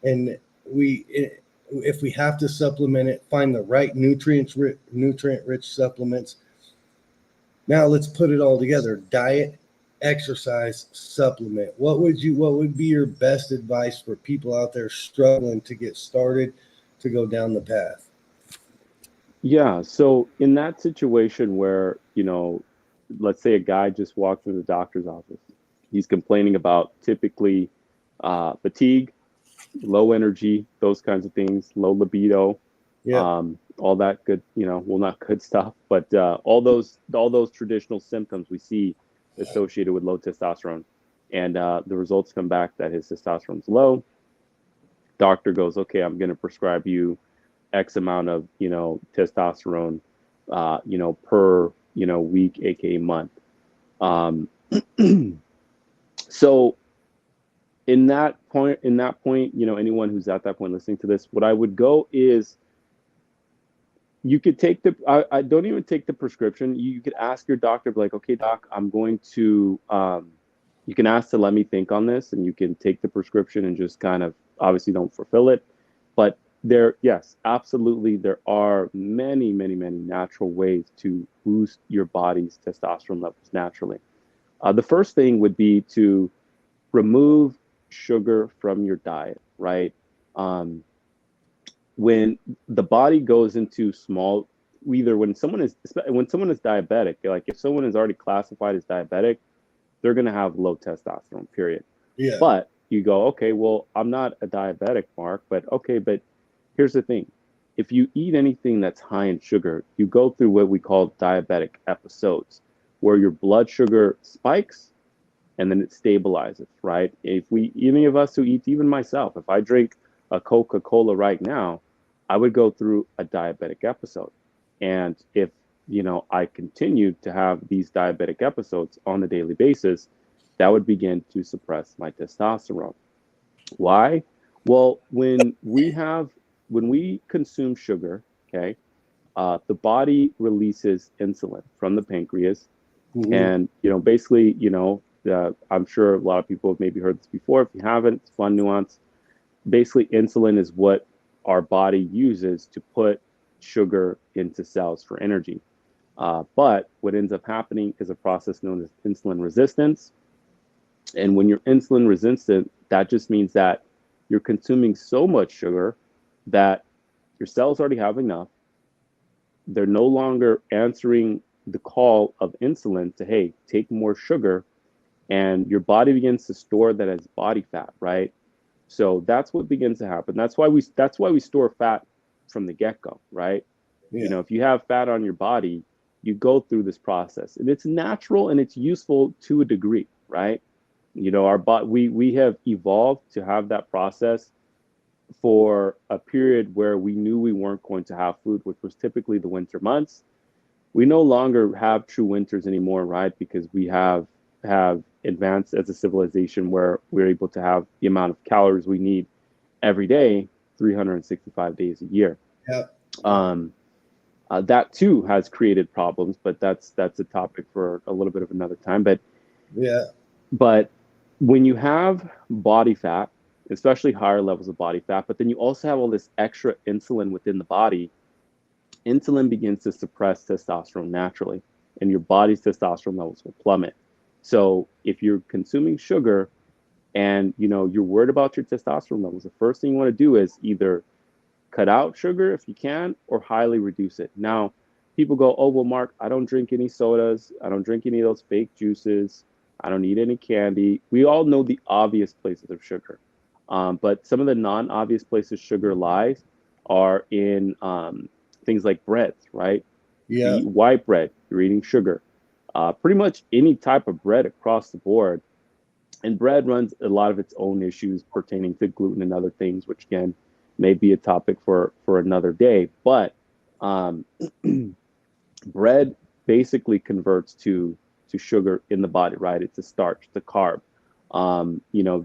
and if we have to supplement it, find the right nutrient-rich supplements. Now let's put it all together: diet, exercise, supplement. What would be your best advice for people out there struggling to get started to go down the path? Yeah. So in that situation where, let's say a guy just walked into the doctor's office, he's complaining about typically fatigue, low energy, those kinds of things, low libido, Yeah. all that good, well, not good stuff, but all those traditional symptoms we see associated with low testosterone. And the results come back that his testosterone's low. Doctor goes, okay, I'm going to prescribe you X amount of, testosterone, per, week, aka month. So in that point, anyone who's at that point listening to this, what I would go is, you could take I don't even take the prescription. You could ask your doctor, like, okay, doc, I'm going to, you can ask to let me think on this, and you can take the prescription and just kind of, obviously don't fulfill it. But yes, absolutely, there are many, many, many natural ways to boost your body's testosterone levels naturally. The first thing would be to remove sugar from your diet, right? When the body goes into small, either when someone is diabetic, like if someone is already classified as diabetic, they're going to have low testosterone, period. Yeah. But you go, okay, well, I'm not a diabetic, Mark, but here's the thing. If you eat anything that's high in sugar, you go through what we call diabetic episodes, where your blood sugar spikes and then it stabilizes, right? Any of us who eat, even myself, if I drink a Coca-Cola right now, I would go through a diabetic episode. And if, I continued to have these diabetic episodes on a daily basis, that would begin to suppress my testosterone. Why? Well, when we consume sugar, okay, the body releases insulin from the pancreas. Mm-hmm. And, basically, I'm sure a lot of people have maybe heard this before. If you haven't, it's fun nuance. Basically, insulin is what our body uses to put sugar into cells for energy. But what ends up happening is a process known as insulin resistance. And when you're insulin resistant, that just means that you're consuming so much sugar that your cells already have enough. They're no longer answering the call of insulin to, hey, take more sugar. And your body begins to store that as body fat, right? So that's what begins to happen. That's why we store fat from the get-go, right? Yeah. If you have fat on your body, you go through this process, and it's natural and it's useful to a degree, right? Our body, we have evolved to have that process for a period where we knew we weren't going to have food, which was typically the winter months. We no longer have true winters anymore, right? Because we have advanced as a civilization where we're able to have the amount of calories we need every day, 365 days a year. Yeah. That too has created problems, but that's a topic for a little bit of another time. But when you have body fat, especially higher levels of body fat, but then you also have all this extra insulin within the body, insulin begins to suppress testosterone naturally, and your body's testosterone levels will plummet. So if you're consuming sugar and you're worried about your testosterone levels, the first thing you want to do is either cut out sugar if you can, or highly reduce it. Now, people go, oh, well, Mark, I don't drink any sodas. I don't drink any of those fake juices. I don't eat any candy. We all know the obvious places of sugar. But some of the non-obvious places sugar lies are in things like breads, right? If you Yeah. eat white bread, you're eating sugar. Pretty much any type of bread across the board. And bread runs a lot of its own issues pertaining to gluten and other things, which again may be a topic for another day. But bread basically converts to sugar in the body, right? It's a starch, it's a carb.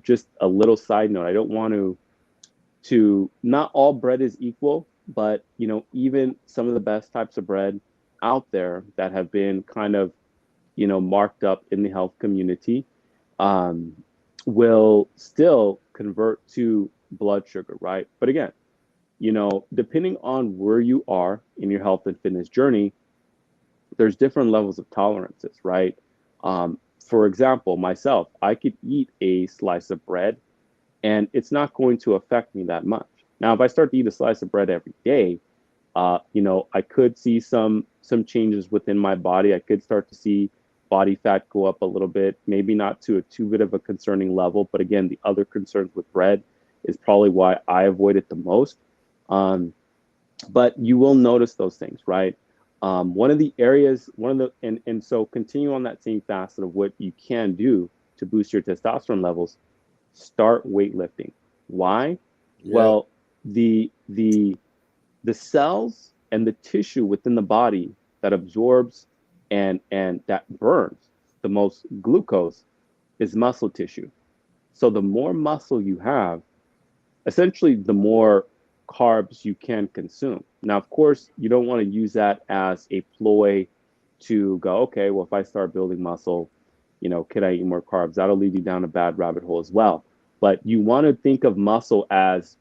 Just a little side note. I don't want to not all bread is equal, but even some of the best types of bread out there that have been kind of marked up in the health community um, will still convert to blood sugar, right? But again, depending on where you are in your health and fitness journey, there's different levels of tolerances, right? For example, myself, I could eat a slice of bread and it's not going to affect me that much. Now, if I start to eat a slice of bread every day, I could see some changes within my body. I could start to see body fat go up a little bit, maybe not to a too bit of a concerning level. But again, the other concerns with bread is probably why I avoid it the most. But you will notice those things, right? So continue on that same facet of what you can do to boost your testosterone levels. Start weightlifting. Why? Yeah. Well, the cells and the tissue within the body that absorbs and that burns the most glucose is muscle tissue. So the more muscle you have, essentially the more carbs you can consume. Now, of course, you don't want to use that as a ploy to go, okay, well, if I start building muscle, can I eat more carbs? That'll lead you down a bad rabbit hole as well. But you want to think of muscle as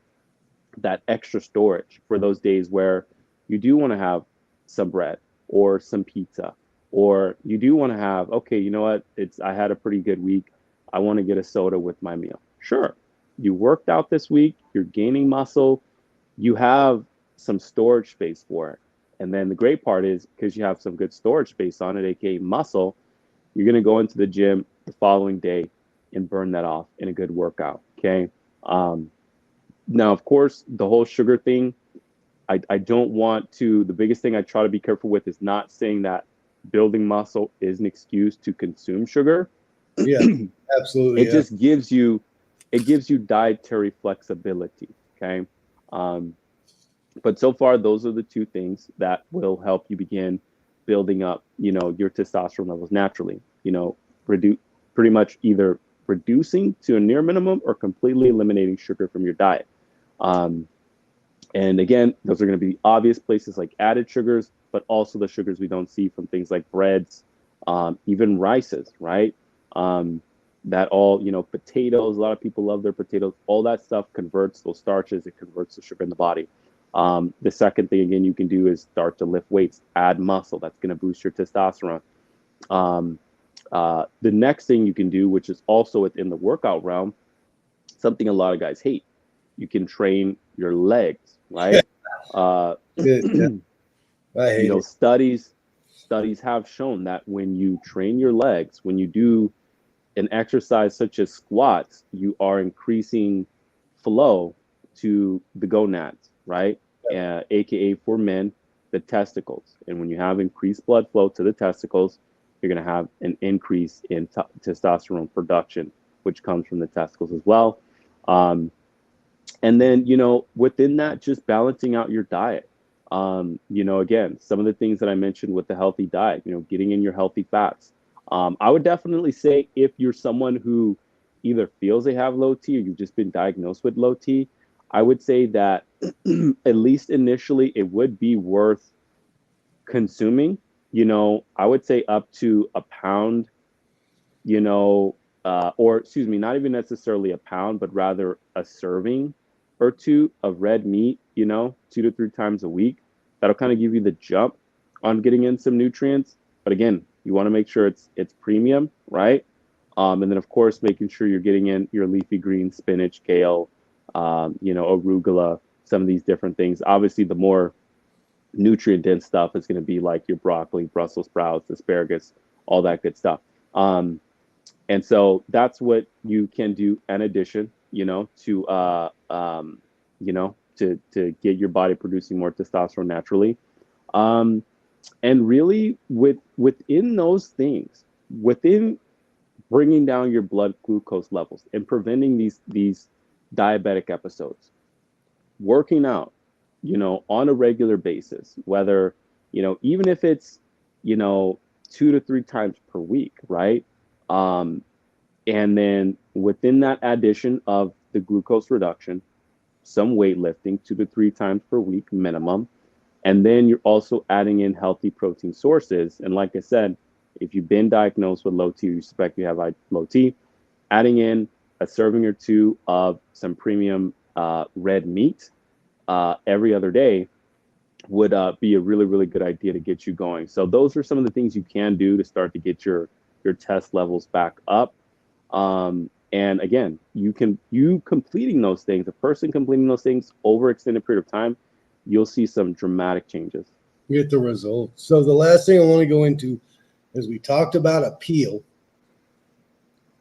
that extra storage for those days where you do want to have some bread or some pizza, or you do want to have, okay, you know what? I had a pretty good week. I want to get a soda with my meal. Sure. You worked out this week, you're gaining muscle, you have some storage space for it. And then the great part is because you have some good storage space on it, aka muscle, you're going to go into the gym the following day and burn that off in a good workout. Okay. Now, of course, the whole sugar thing, I don't want to, the biggest thing I try to be careful with is not saying that building muscle is an excuse to consume sugar. Yeah, absolutely. It just gives you dietary flexibility. Okay. But so far, those are the two things that will help you begin building up, your testosterone levels naturally, pretty much either reducing to a near minimum or completely eliminating sugar from your diet. And again, those are going to be obvious places like added sugars, but also the sugars we don't see from things like breads, even rices, right? That all, potatoes, a lot of people love their potatoes, all that stuff converts those starches, it converts the sugar in the body. The second thing, again, you can do is start to lift weights, add muscle. That's going to boost your testosterone. The next thing you can do, which is also within the workout realm, something a lot of guys hate, you can train your legs, right? Yeah. I hate it. Studies have shown that when you train your legs, when you do an exercise such as squats, you are increasing flow to the gonads, right? AKA for men, the testicles. And when you have increased blood flow to the testicles, you're going to have an increase in testosterone production, which comes from the testicles as well. And then, within that, just balancing out your diet. Again, some of the things that I mentioned with the healthy diet, getting in your healthy fats. I would definitely say if you're someone who either feels they have low T or you've just been diagnosed with low T, I would say that at least initially it would be worth consuming. I would say up to a pound, or excuse me, not even necessarily a pound, but rather a serving or two of red meat, 2 to 3 times a week. That'll kind of give you the jump on getting in some nutrients. But again, you want to make sure it's premium, right? And then of course making sure you're getting in your leafy greens, spinach, kale, arugula, some of these different things. Obviously, the more nutrient dense stuff is going to be like your broccoli, Brussels sprouts, asparagus, all that good stuff. And so that's what you can do in addition, to get your body producing more testosterone naturally. And really within those things, within bringing down your blood glucose levels and preventing these diabetic episodes, working out, on a regular basis, whether, even if it's, 2 to 3 times per week, right? And then within that addition of the glucose reduction, some weightlifting 2 to 3 times per week minimum. And then you're also adding in healthy protein sources. And like I said, if you've been diagnosed with low T, or you suspect you have low T, adding in a serving or two of some premium red meat every other day would be a really, really good idea to get you going. So those are some of the things you can do to start to get your test levels back up. And again, you completing those things, a person completing those things over extended period of time, you'll see some dramatic changes. Get the results. So the last thing I want to go into is we talked about appeal.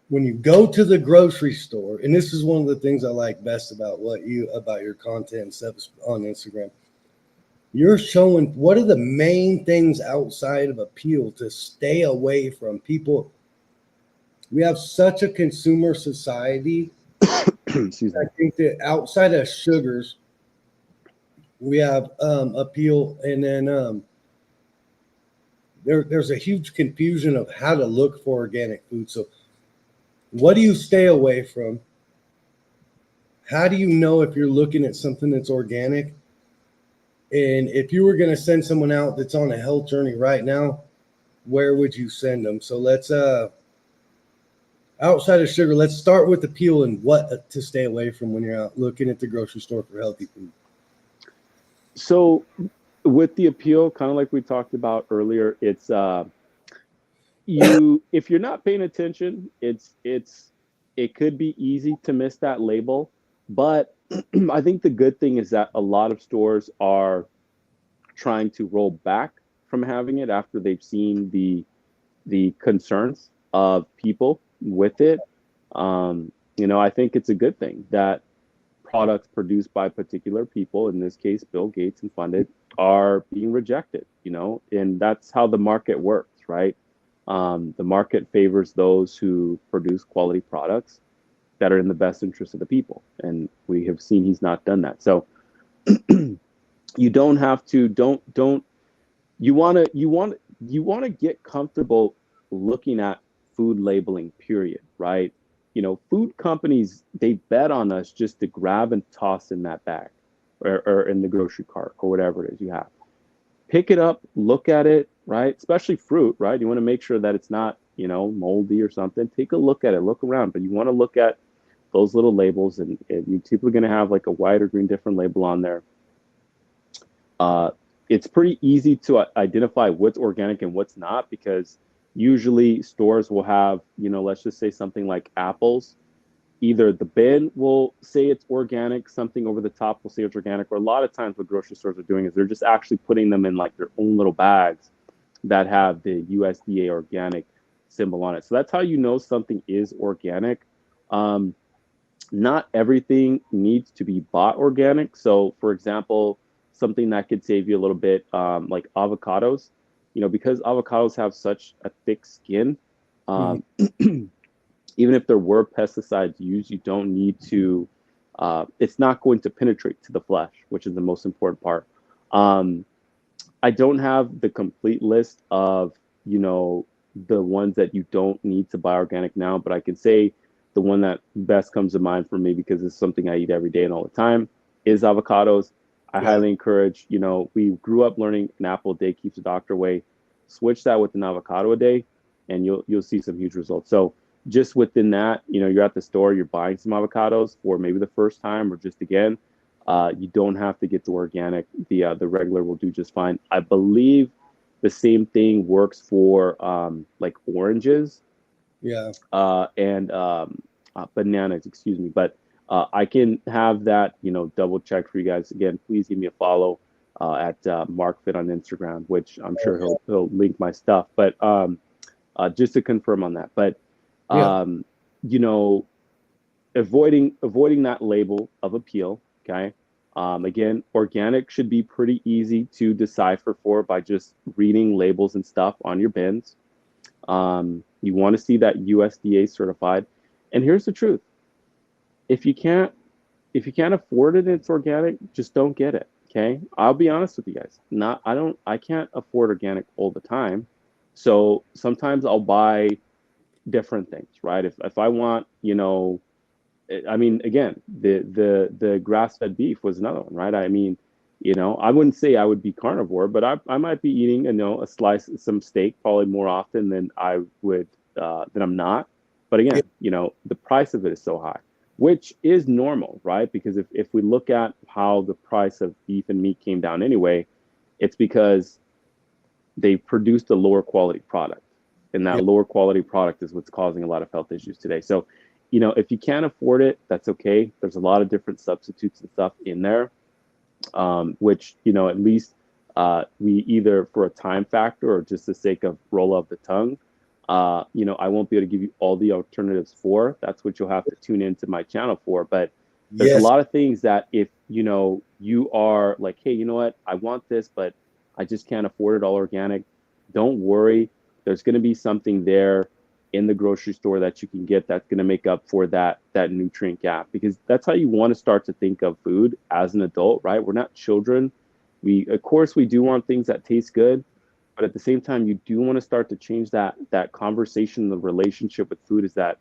When you go to the grocery store, and this is one of the things I like best about your content and stuff on Instagram, you're showing what are the main things outside of appeal to stay away from people. We have such a consumer society. I think that outside of sugars, we have appeal, and then there's a huge confusion of how to look for organic food. So what do you stay away from? How do you know if you're looking at something that's organic? And if you were going to send someone out that's on a health journey right now, where would you send them? So let's outside of sugar, let's start with appeal and what to stay away from when you're out looking at the grocery store for healthy food. So with the appeal, kind of like we talked about earlier, it's if you're not paying attention, it could be easy to miss that label. But I think the good thing is that a lot of stores are trying to roll back from having it after they've seen the concerns of people with it. I think it's a good thing that products produced by particular people, in this case Bill Gates and funded, are being rejected, and that's how the market works, right? The market favors those who produce quality products that are in the best interest of the people, and we have seen he's not done that. So you don't have to you want to get comfortable looking at food labeling, period, right? Food companies, they bet on us just to grab and toss in that bag or in the grocery cart or whatever it is you have. Pick it up, look at it, right? Especially fruit, right? You want to make sure that it's not, moldy or something. Take a look at it, look around, but you want to look at those little labels, and you're typically going to have like a white or green different label on there. It's pretty easy to identify what's organic and what's not, because usually stores will have, let's just say something like apples. Either the bin will say it's organic, something over the top will say it's organic, or a lot of times what grocery stores are doing is they're just actually putting them in like their own little bags that have the USDA organic symbol on it. So that's how you know something is organic. Not everything needs to be bought organic. So for example, something that could save you a little bit, like avocados, because avocados have such a thick skin, even if there were pesticides used, you don't need to, it's not going to penetrate to the flesh, which is the most important part. I don't have the complete list of, the ones that you don't need to buy organic now, but I can say the one that best comes to mind for me, because it's something I eat every day and all the time, is avocados. I highly encourage, we grew up learning an apple a day keeps the doctor away. Switch that with an avocado a day, and you'll see some huge results. So just within that, you're at the store, you're buying some avocados for maybe the first time or just again, You don't have to get the organic. The regular will do just fine. I believe the same thing works for like oranges Yeah. and bananas, excuse me. But I can have that, double check for you guys. Again, please give me a follow at MarkFit on Instagram, which I'm sure he'll link my stuff. But just to confirm on that. But Yeah. you know, avoiding that label of appeal. Okay. Again, organic should be pretty easy to decipher for by just reading labels and stuff on your bins. You want to see that USDA certified. And here's the truth: if you can't afford it and it's organic, just don't get it. Okay, I'll be honest with you guys. I can't afford organic all the time, so sometimes I'll buy different things. Right? If I want, I mean, again, the grass fed beef was another one, right? I mean, I wouldn't say I would be carnivore, but I might be eating, a slice, some steak, probably more often than I would than I'm not. But again, the price of it is so high, which is normal, right? Because if we look at how the price of beef and meat came down anyway, it's because they produced a lower quality product, and that Yeah. lower quality product is what's causing a lot of health issues today. So, if you can't afford it, that's okay. There's a lot of different substitutes and stuff in there, which at least we either for a time factor or just the sake of roll of the tongue, I won't be able to give you all the alternatives for. That's what you'll have to tune into my channel for. But there's a Yes. lot of things that if you are like, hey, you know what, I want this, but I just can't afford it all organic. Don't worry. There's going to be something there in the grocery store that you can get that's going to make up for that nutrient gap, because that's how you want to start to think of food as an adult, right? We're not children. Of course we do want things that taste good, but at the same time you do want to start to change that conversation. The relationship with food is that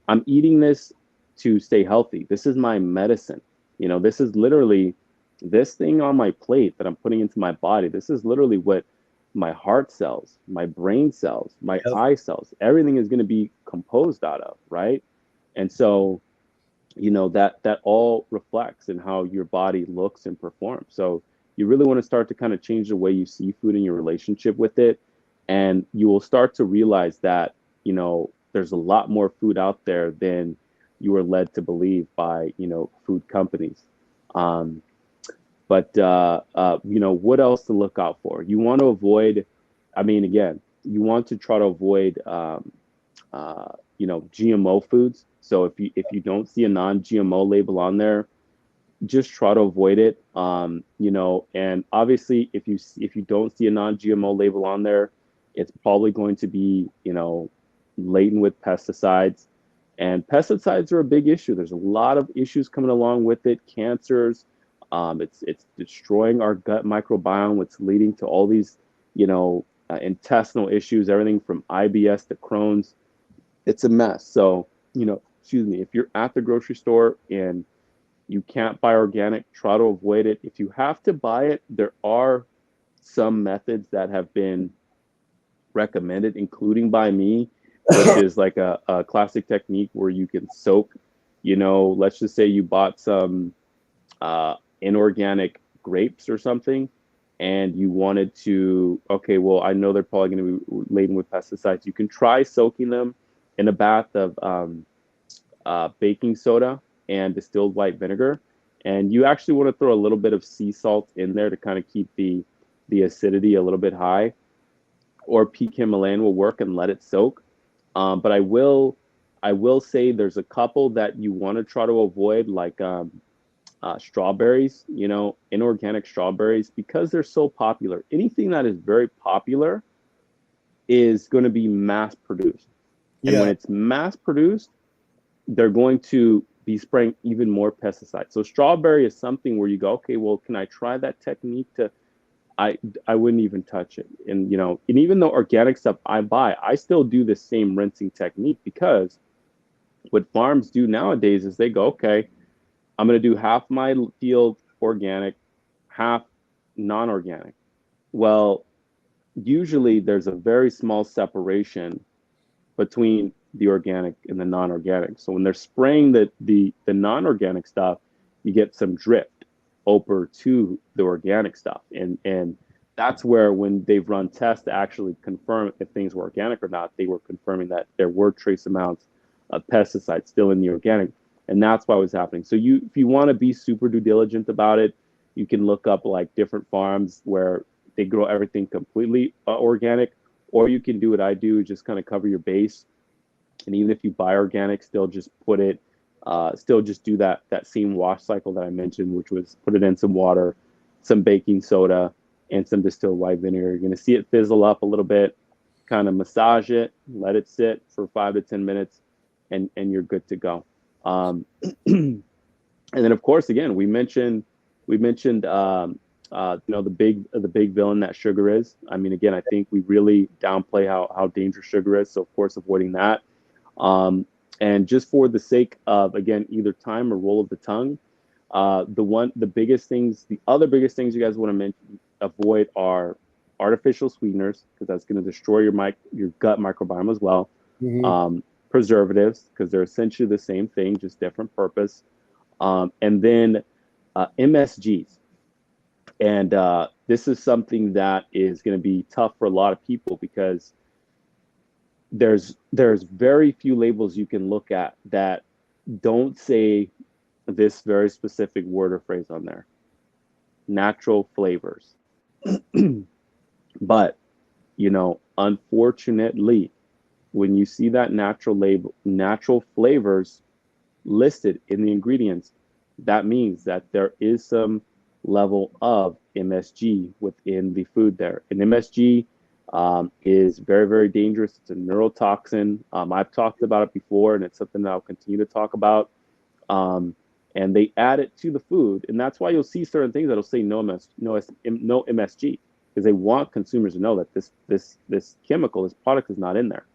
I'm eating this to stay healthy. This is my medicine. This is literally this thing on my plate that I'm putting into my body. This is literally what my heart cells, my brain cells, my Yep. eye cells, everything is going to be composed out of, right? And so, that all reflects in how your body looks and performs. So you really want to start to kind of change the way you see food and your relationship with it. And you will start to realize that, there's a lot more food out there than you are led to believe by, food companies. But what else to look out for? You want to avoid, I mean, again, you want to try to avoid, GMO foods. So if you don't see a non-GMO label on there, just try to avoid it. And obviously, if you don't see a non-GMO label on there, it's probably going to be, laden with pesticides. And pesticides are a big issue. There's a lot of issues coming along with it, cancers. It's destroying our gut microbiome, which leading to all these, intestinal issues, everything from IBS to Crohn's. It's a mess. So, excuse me, if you're at the grocery store and you can't buy organic, try to avoid it. If you have to buy it, there are some methods that have been recommended, including by me, which is like a classic technique where you can soak, let's just say you bought some inorganic grapes or something, and you wanted to, okay, well, I know they're probably going to be laden with pesticides. You can try soaking them in a bath of baking soda and distilled white vinegar. And you actually want to throw a little bit of sea salt in there to kind of keep the acidity a little bit high. Or peak Himalayan will work, and let it soak. But I will say there's a couple that you want to try to avoid, like strawberries, inorganic strawberries, because they're so popular. Anything that is very popular is going to be mass produced. And when Yeah. it's mass produced, they're going to be spraying even more pesticides. So strawberry is something where you go, okay, well, can I try that technique to, I wouldn't even touch it. And, and even though organic stuff I buy, I still do the same rinsing technique, because what farms do nowadays is they go, okay, I'm going to do half my field organic, half non-organic. Well, usually there's a very small separation between the organic and the non-organic. So when they're spraying the non-organic stuff, you get some drift. over to the organic stuff. And that's where, when they've run tests to actually confirm if things were organic or not, they were confirming that there were trace amounts of pesticides still in the organic. And that's why it was happening. So if you want to be super due diligent about it, you can look up like different farms where they grow everything completely organic, or you can do what I do, just kind of cover your base. And even if you buy organic, still just put it, still just do that same wash cycle that I mentioned, which was put it in some water, some baking soda, and some distilled white vinegar. You're going to see it fizzle up a little bit, kind of massage it, let it sit for 5 to 10 minutes, and you're good to go. And then, of course, again, we mentioned the big villain that sugar is. I mean, again, I think we really downplay how dangerous sugar is. So, of course, avoiding that. And just for the sake of, again, either time or roll of the tongue, the biggest things you guys want to avoid are artificial sweeteners, because that's going to destroy your gut microbiome as well. Mm-hmm. Preservatives, because they're essentially the same thing, just different purpose. And then MSGs. And this is something that is going to be tough for a lot of people, because there's very few labels you can look at that don't say this very specific word or phrase on there: natural flavors. But, unfortunately, when you see that natural flavors listed in the ingredients, that means that there is some level of MSG within the food there. And MSG is very, very dangerous. It's a neurotoxin. I've talked about it before, and it's something that I'll continue to talk about. And they add it to the food, and that's why you'll see certain things that'll say no MSG, because they want consumers to know that this chemical, this product, is not in there.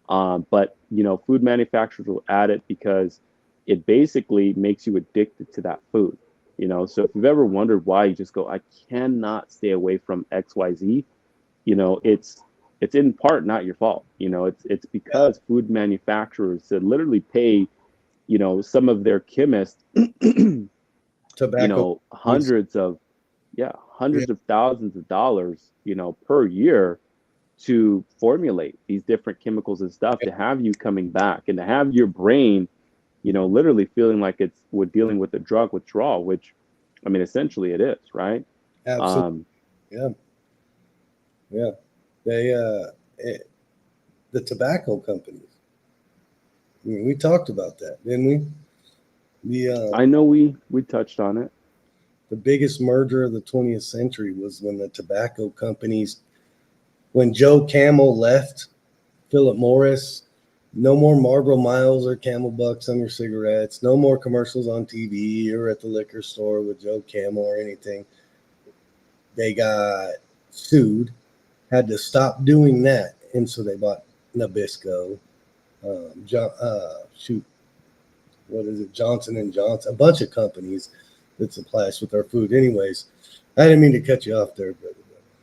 But food manufacturers will add it because it basically makes you addicted to that food. So if you've ever wondered why you just go, I cannot stay away from XYZ, it's in part not your fault. It's because food manufacturers that literally pay, some of their chemists, Tobacco. hundreds of thousands of dollars, per year, to formulate these different chemicals and stuff, to have you coming back and to have your brain, literally feeling like we're dealing with a drug withdrawal, which, I mean, essentially it is, right? Absolutely. Yeah. They, the tobacco companies. I mean, we talked about that, didn't we? I know we touched on it. The biggest merger of the 20th century was when the tobacco companies, when Joe Camel left Philip Morris, no more Marlboro Miles or Camel Bucks on your cigarettes, no more commercials on TV or at the liquor store with Joe Camel or anything. They got sued, had to stop doing that, and so they bought Nabisco, Johnson and Johnson, a bunch of companies that supply us with our food. Anyways, I didn't mean to cut you off there, but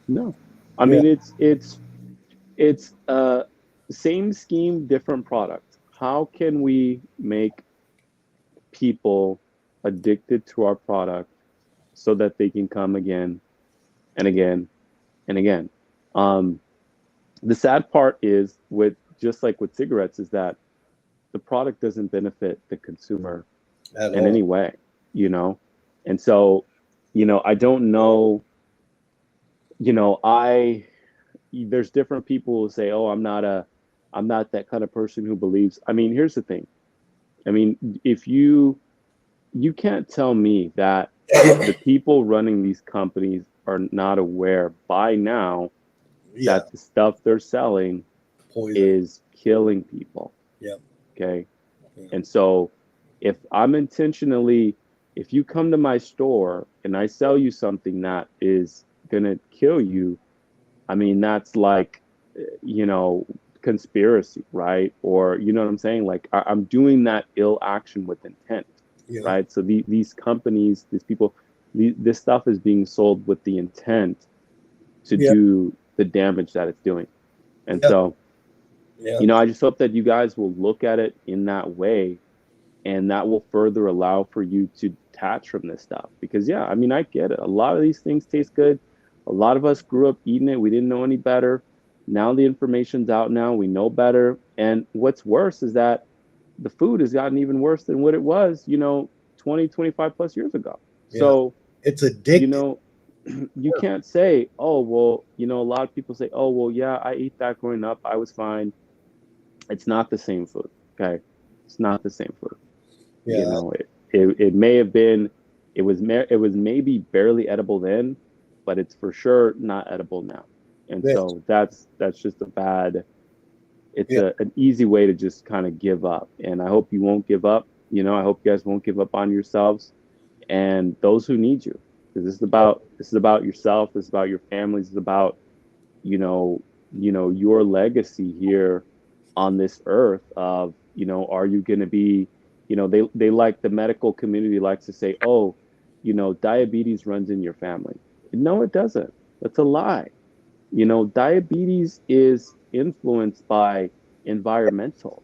no, I mean, it's same scheme, different product. How can we make people addicted to our product so that they can come again and again and again? The sad part is, just like with cigarettes, is that the product doesn't benefit the consumer in any way, And so, I don't know, there's different people who say, oh, I'm not that kind of person who believes. I mean, here's the thing. I mean, if you can't tell me that the people running these companies are not aware by now that the stuff they're selling is killing people. Yeah. Okay. Yeah. And so if you come to my store and I sell you something that is going to kill you, I mean, that's like, conspiracy, right? Or, you know what I'm saying? Like, I'm doing that ill action with intent, right? So these companies, these people, this stuff is being sold with the intent to do the damage that it's doing. And so, I just hope that you guys will look at it in that way, and that will further allow for you to detach from this stuff. Because yeah, I mean, I get it. A lot of these things taste good. A lot of us grew up eating it. We didn't know any better. Now the information's out now. We know better. And what's worse is that the food has gotten even worse than what it was, 20, 25 plus years ago. Yeah. So, It's addictive. You can't say, oh, well, a lot of people say, oh, well, yeah, I ate that growing up. I was fine. It's not the same food. Okay. It's not the same food. Yeah. It may have been, it was maybe barely edible then, but it's for sure not edible now. And so that's just an easy way to just kind of give up. And I hope you won't give up. I hope you guys won't give up on yourselves and those who need you. Because this is about yourself. This is about your family. This is about, your legacy here on this earth of, are you going to be, they like, the medical community likes to say, oh, diabetes runs in your family. No, it doesn't. That's a lie. Diabetes is influenced by environmental.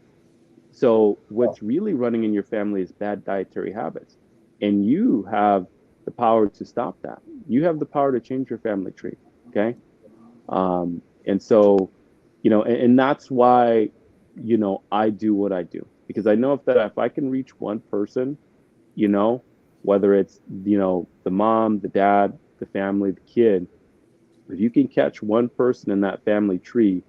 So what's really running in your family is bad dietary habits. And you have the power to stop that. You have the power to change your family tree. Okay. And so, and that's why, I do what I do, because I know if I can reach one person, whether it's, the mom, the dad, the family, the kid, if you can catch one person in that family tree,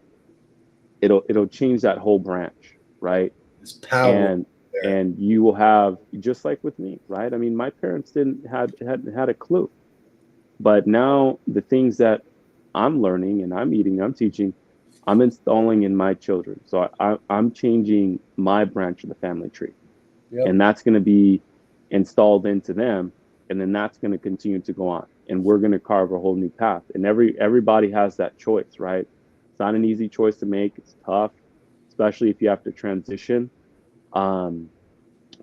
it'll change that whole branch, right? It's power. And you will have, just like with me, right? I mean, my parents hadn't had a clue, but now the things that I'm learning and I'm eating, I'm teaching, I'm installing in my children. So I'm changing my branch of the family tree, and that's going to be installed into them, and then that's going to continue to go on, and we're going to carve a whole new path. And everybody has that choice, right? It's not an easy choice to make. It's tough, especially if you have to transition.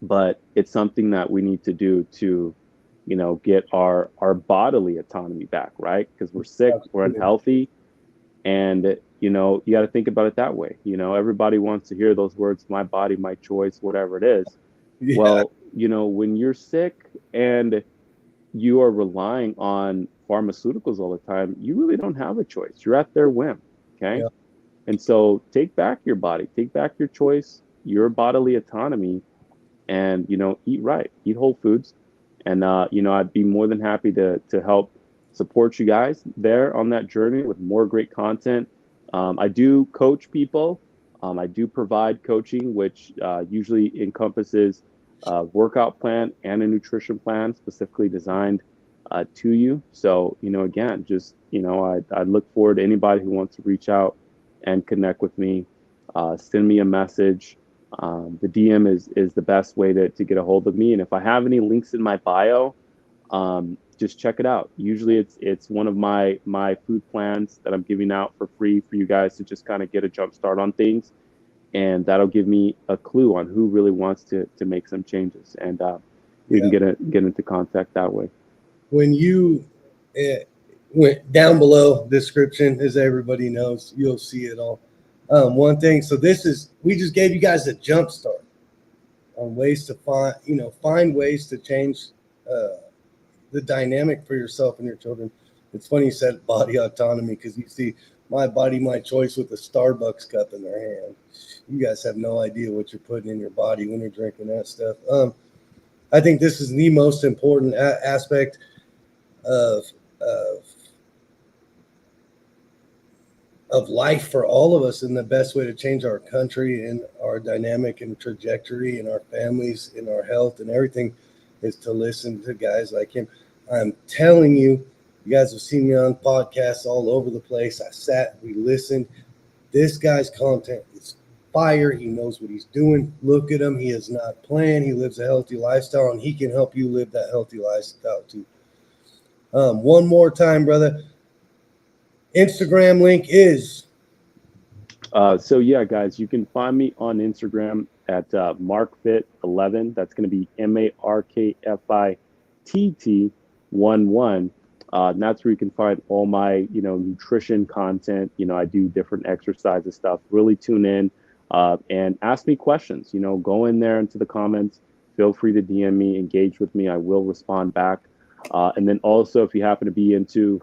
But it's something that we need to do to, get our bodily autonomy back, right? Because we're sick, we're unhealthy, and you got to think about it that way. Everybody wants to hear those words, my body, my choice, whatever it is. Yeah. Well, when you're sick and you are relying on pharmaceuticals all the time, you really don't have a choice. You're at their whim. Okay. Yeah. And so take back your body, take back your choice, your bodily autonomy, and, eat right, eat whole foods. And, I'd be more than happy to help support you guys there on that journey with more great content. I do coach people. I do provide coaching, which usually encompasses a workout plan and a nutrition plan specifically designed to you. So, again, just, I'd look forward to anybody who wants to reach out and connect with me. Send me a message. The DM is the best way to get a hold of me. And if I have any links in my bio, just check it out. Usually it's one of my food plans that I'm giving out for free for you guys to just kind of get a jump start on things. And that'll give me a clue on who really wants to make some changes. And we can get into contact that way. When you went down below description, as everybody knows, you'll see it all. One thing, so we just gave you guys a jump start on ways to find ways to change the dynamic for yourself and your children. It's funny you said body autonomy, because you see my body, my choice with a Starbucks cup in their hand. You guys have no idea what you're putting in your body when you're drinking that stuff. I think this is the most important aspect of life for all of us, and the best way to change our country and our dynamic and trajectory and our families and our health and everything is to listen to guys like him. I'm telling you, you guys have seen me on podcasts all over the place. We listened. This guy's content is fire. He knows what he's doing. Look at him. He is not playing. He lives a healthy lifestyle, and he can help you live that healthy lifestyle too. One more time, brother. Instagram link is. So yeah, guys, you can find me on Instagram at markfit11. That's going to be MARKFITT11. And that's where you can find all my, nutrition content. I do different exercises stuff. Really tune in and ask me questions. Go in there into the comments. feel free to DM me, engage with me. I will respond back. And then also, if you happen to be into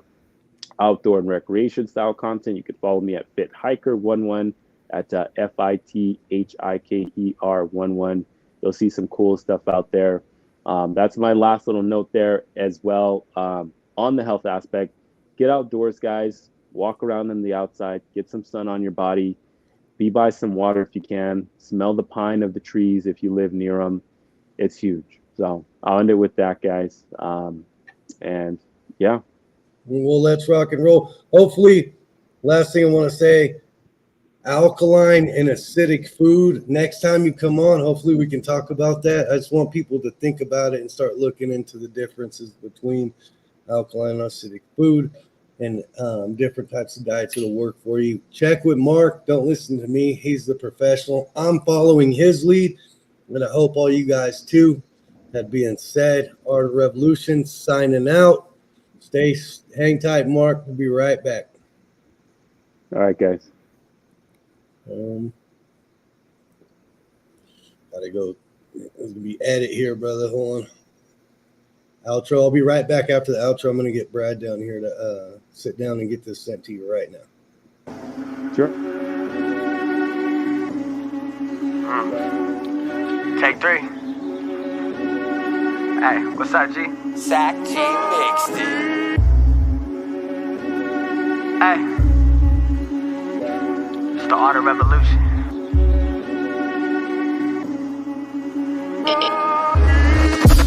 outdoor and recreation style content, you can follow me at FitHiker11 at FITHIKER11. You'll see some cool stuff out there. That's my last little note there as well. On the health aspect, get outdoors, guys. Walk around in the outside. Get some sun on your body. Be by some water if you can. Smell the pine of the trees if you live near them. It's huge. So I'll end it with that, guys. And yeah. Well, let's rock and roll. Hopefully, last thing I want to say, alkaline and acidic food. Next time you come on, hopefully we can talk about that. I just want people to think about it and start looking into the differences between alkaline and acidic food and different types of diets that'll work for you. Check with Mark. Don't listen to me. He's the professional. I'm following his lead, and I hope all you guys too. That being said, Art of Revolution signing out. Hang tight, Mark. We'll be right back. All right, guys. Gotta go. There's gonna be edit here, brother. Hold on. Outro. I'll be right back after the outro. I'm gonna get Brad down here to sit down and get this sent to you right now. Sure. Take 3. Hey, what's up, G? Zach G mixed it. Hey, it's the Art of Revolution.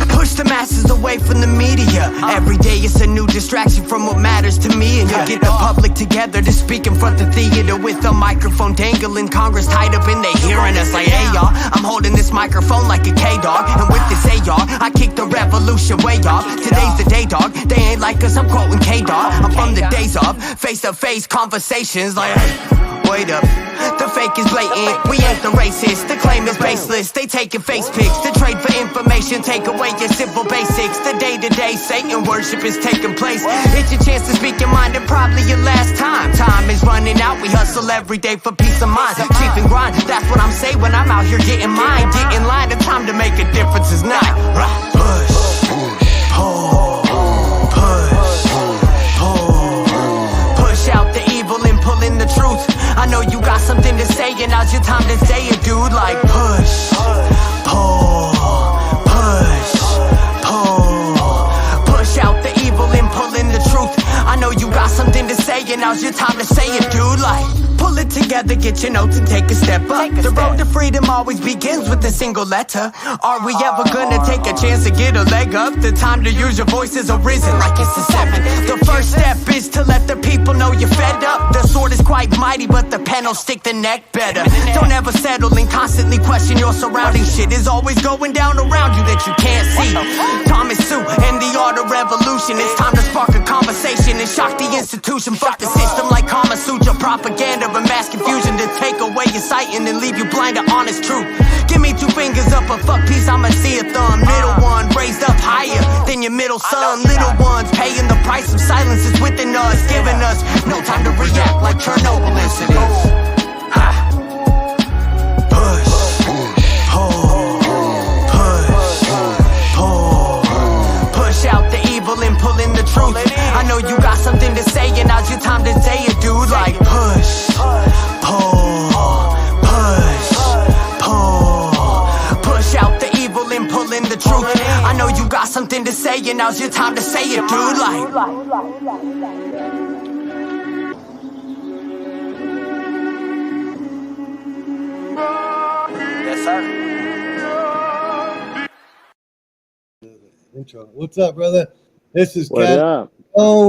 Push the masses away from the media. Every day it's a new distraction from what matters to me. And you get the public together to speak in front of theater with a microphone dangling. Congress tied up and they hearing us like, hey y'all, I'm holding this microphone like a K-Dog. And with this AR, I kick the revolution way off. Today's the day, dog. They ain't like us, I'm quoting K-Dog. I'm from the days of face-to-face conversations like, hey, wait up. The fake is blatant, we ain't the racist. The claim is baseless, they taking face pics. The trade for information, take away your simple basics. The day-to-day Satan worship is taking place. It's your chance to speak your mind and probably your last time. Time is running out, we hustle every day for peace of mind. Cheap and grind, that's what I'm saying when I'm out here getting mine. Get in line, the time to make a difference is not. Push, pull, push, pull. Push out the evil and pull in the truth. I know you got something to say and now's your time to say it, dude. Like push, pull, push, pull. Push out the evil and pull in the truth. I know you got something to say and now's your time to say it, dude. Like pull it together, get your notes and take a step up. The road to freedom always begins with a single letter. Are we ever gonna take a chance to get a leg up? The time to use your voice has arisen like it's the 7th. The first step is to let the people know you're fed up. The sword is quite mighty, but the pen will stick the neck better. Don't ever settle and constantly question your surroundings. Shit is always going down around you that you can't see. Thomas Sue and the Art of Revolution. It's time to spark a conversation and shock the institution. Fuck the system like Kama Sutra propaganda and mass confusion to take away your sight and then leave you blind to honest truth. Give me 2 fingers up, a fuck piece, I'ma see a thumb. Middle one raised up higher than your middle son. Little ones paying the price of silence is within us, giving us no time to react like Chernobyl incidents. Push, pull, push, pull. Push out the evil and pull in the truth. I know you got something to say and now's your time to say it, dude. Like push, pull, push, pull. Push out the evil and pull in the truth. I know you got something to say and now's your time to say it, dude. Like Yes, sir. Intro. What's up, brother? This is What Cat. up? Oh,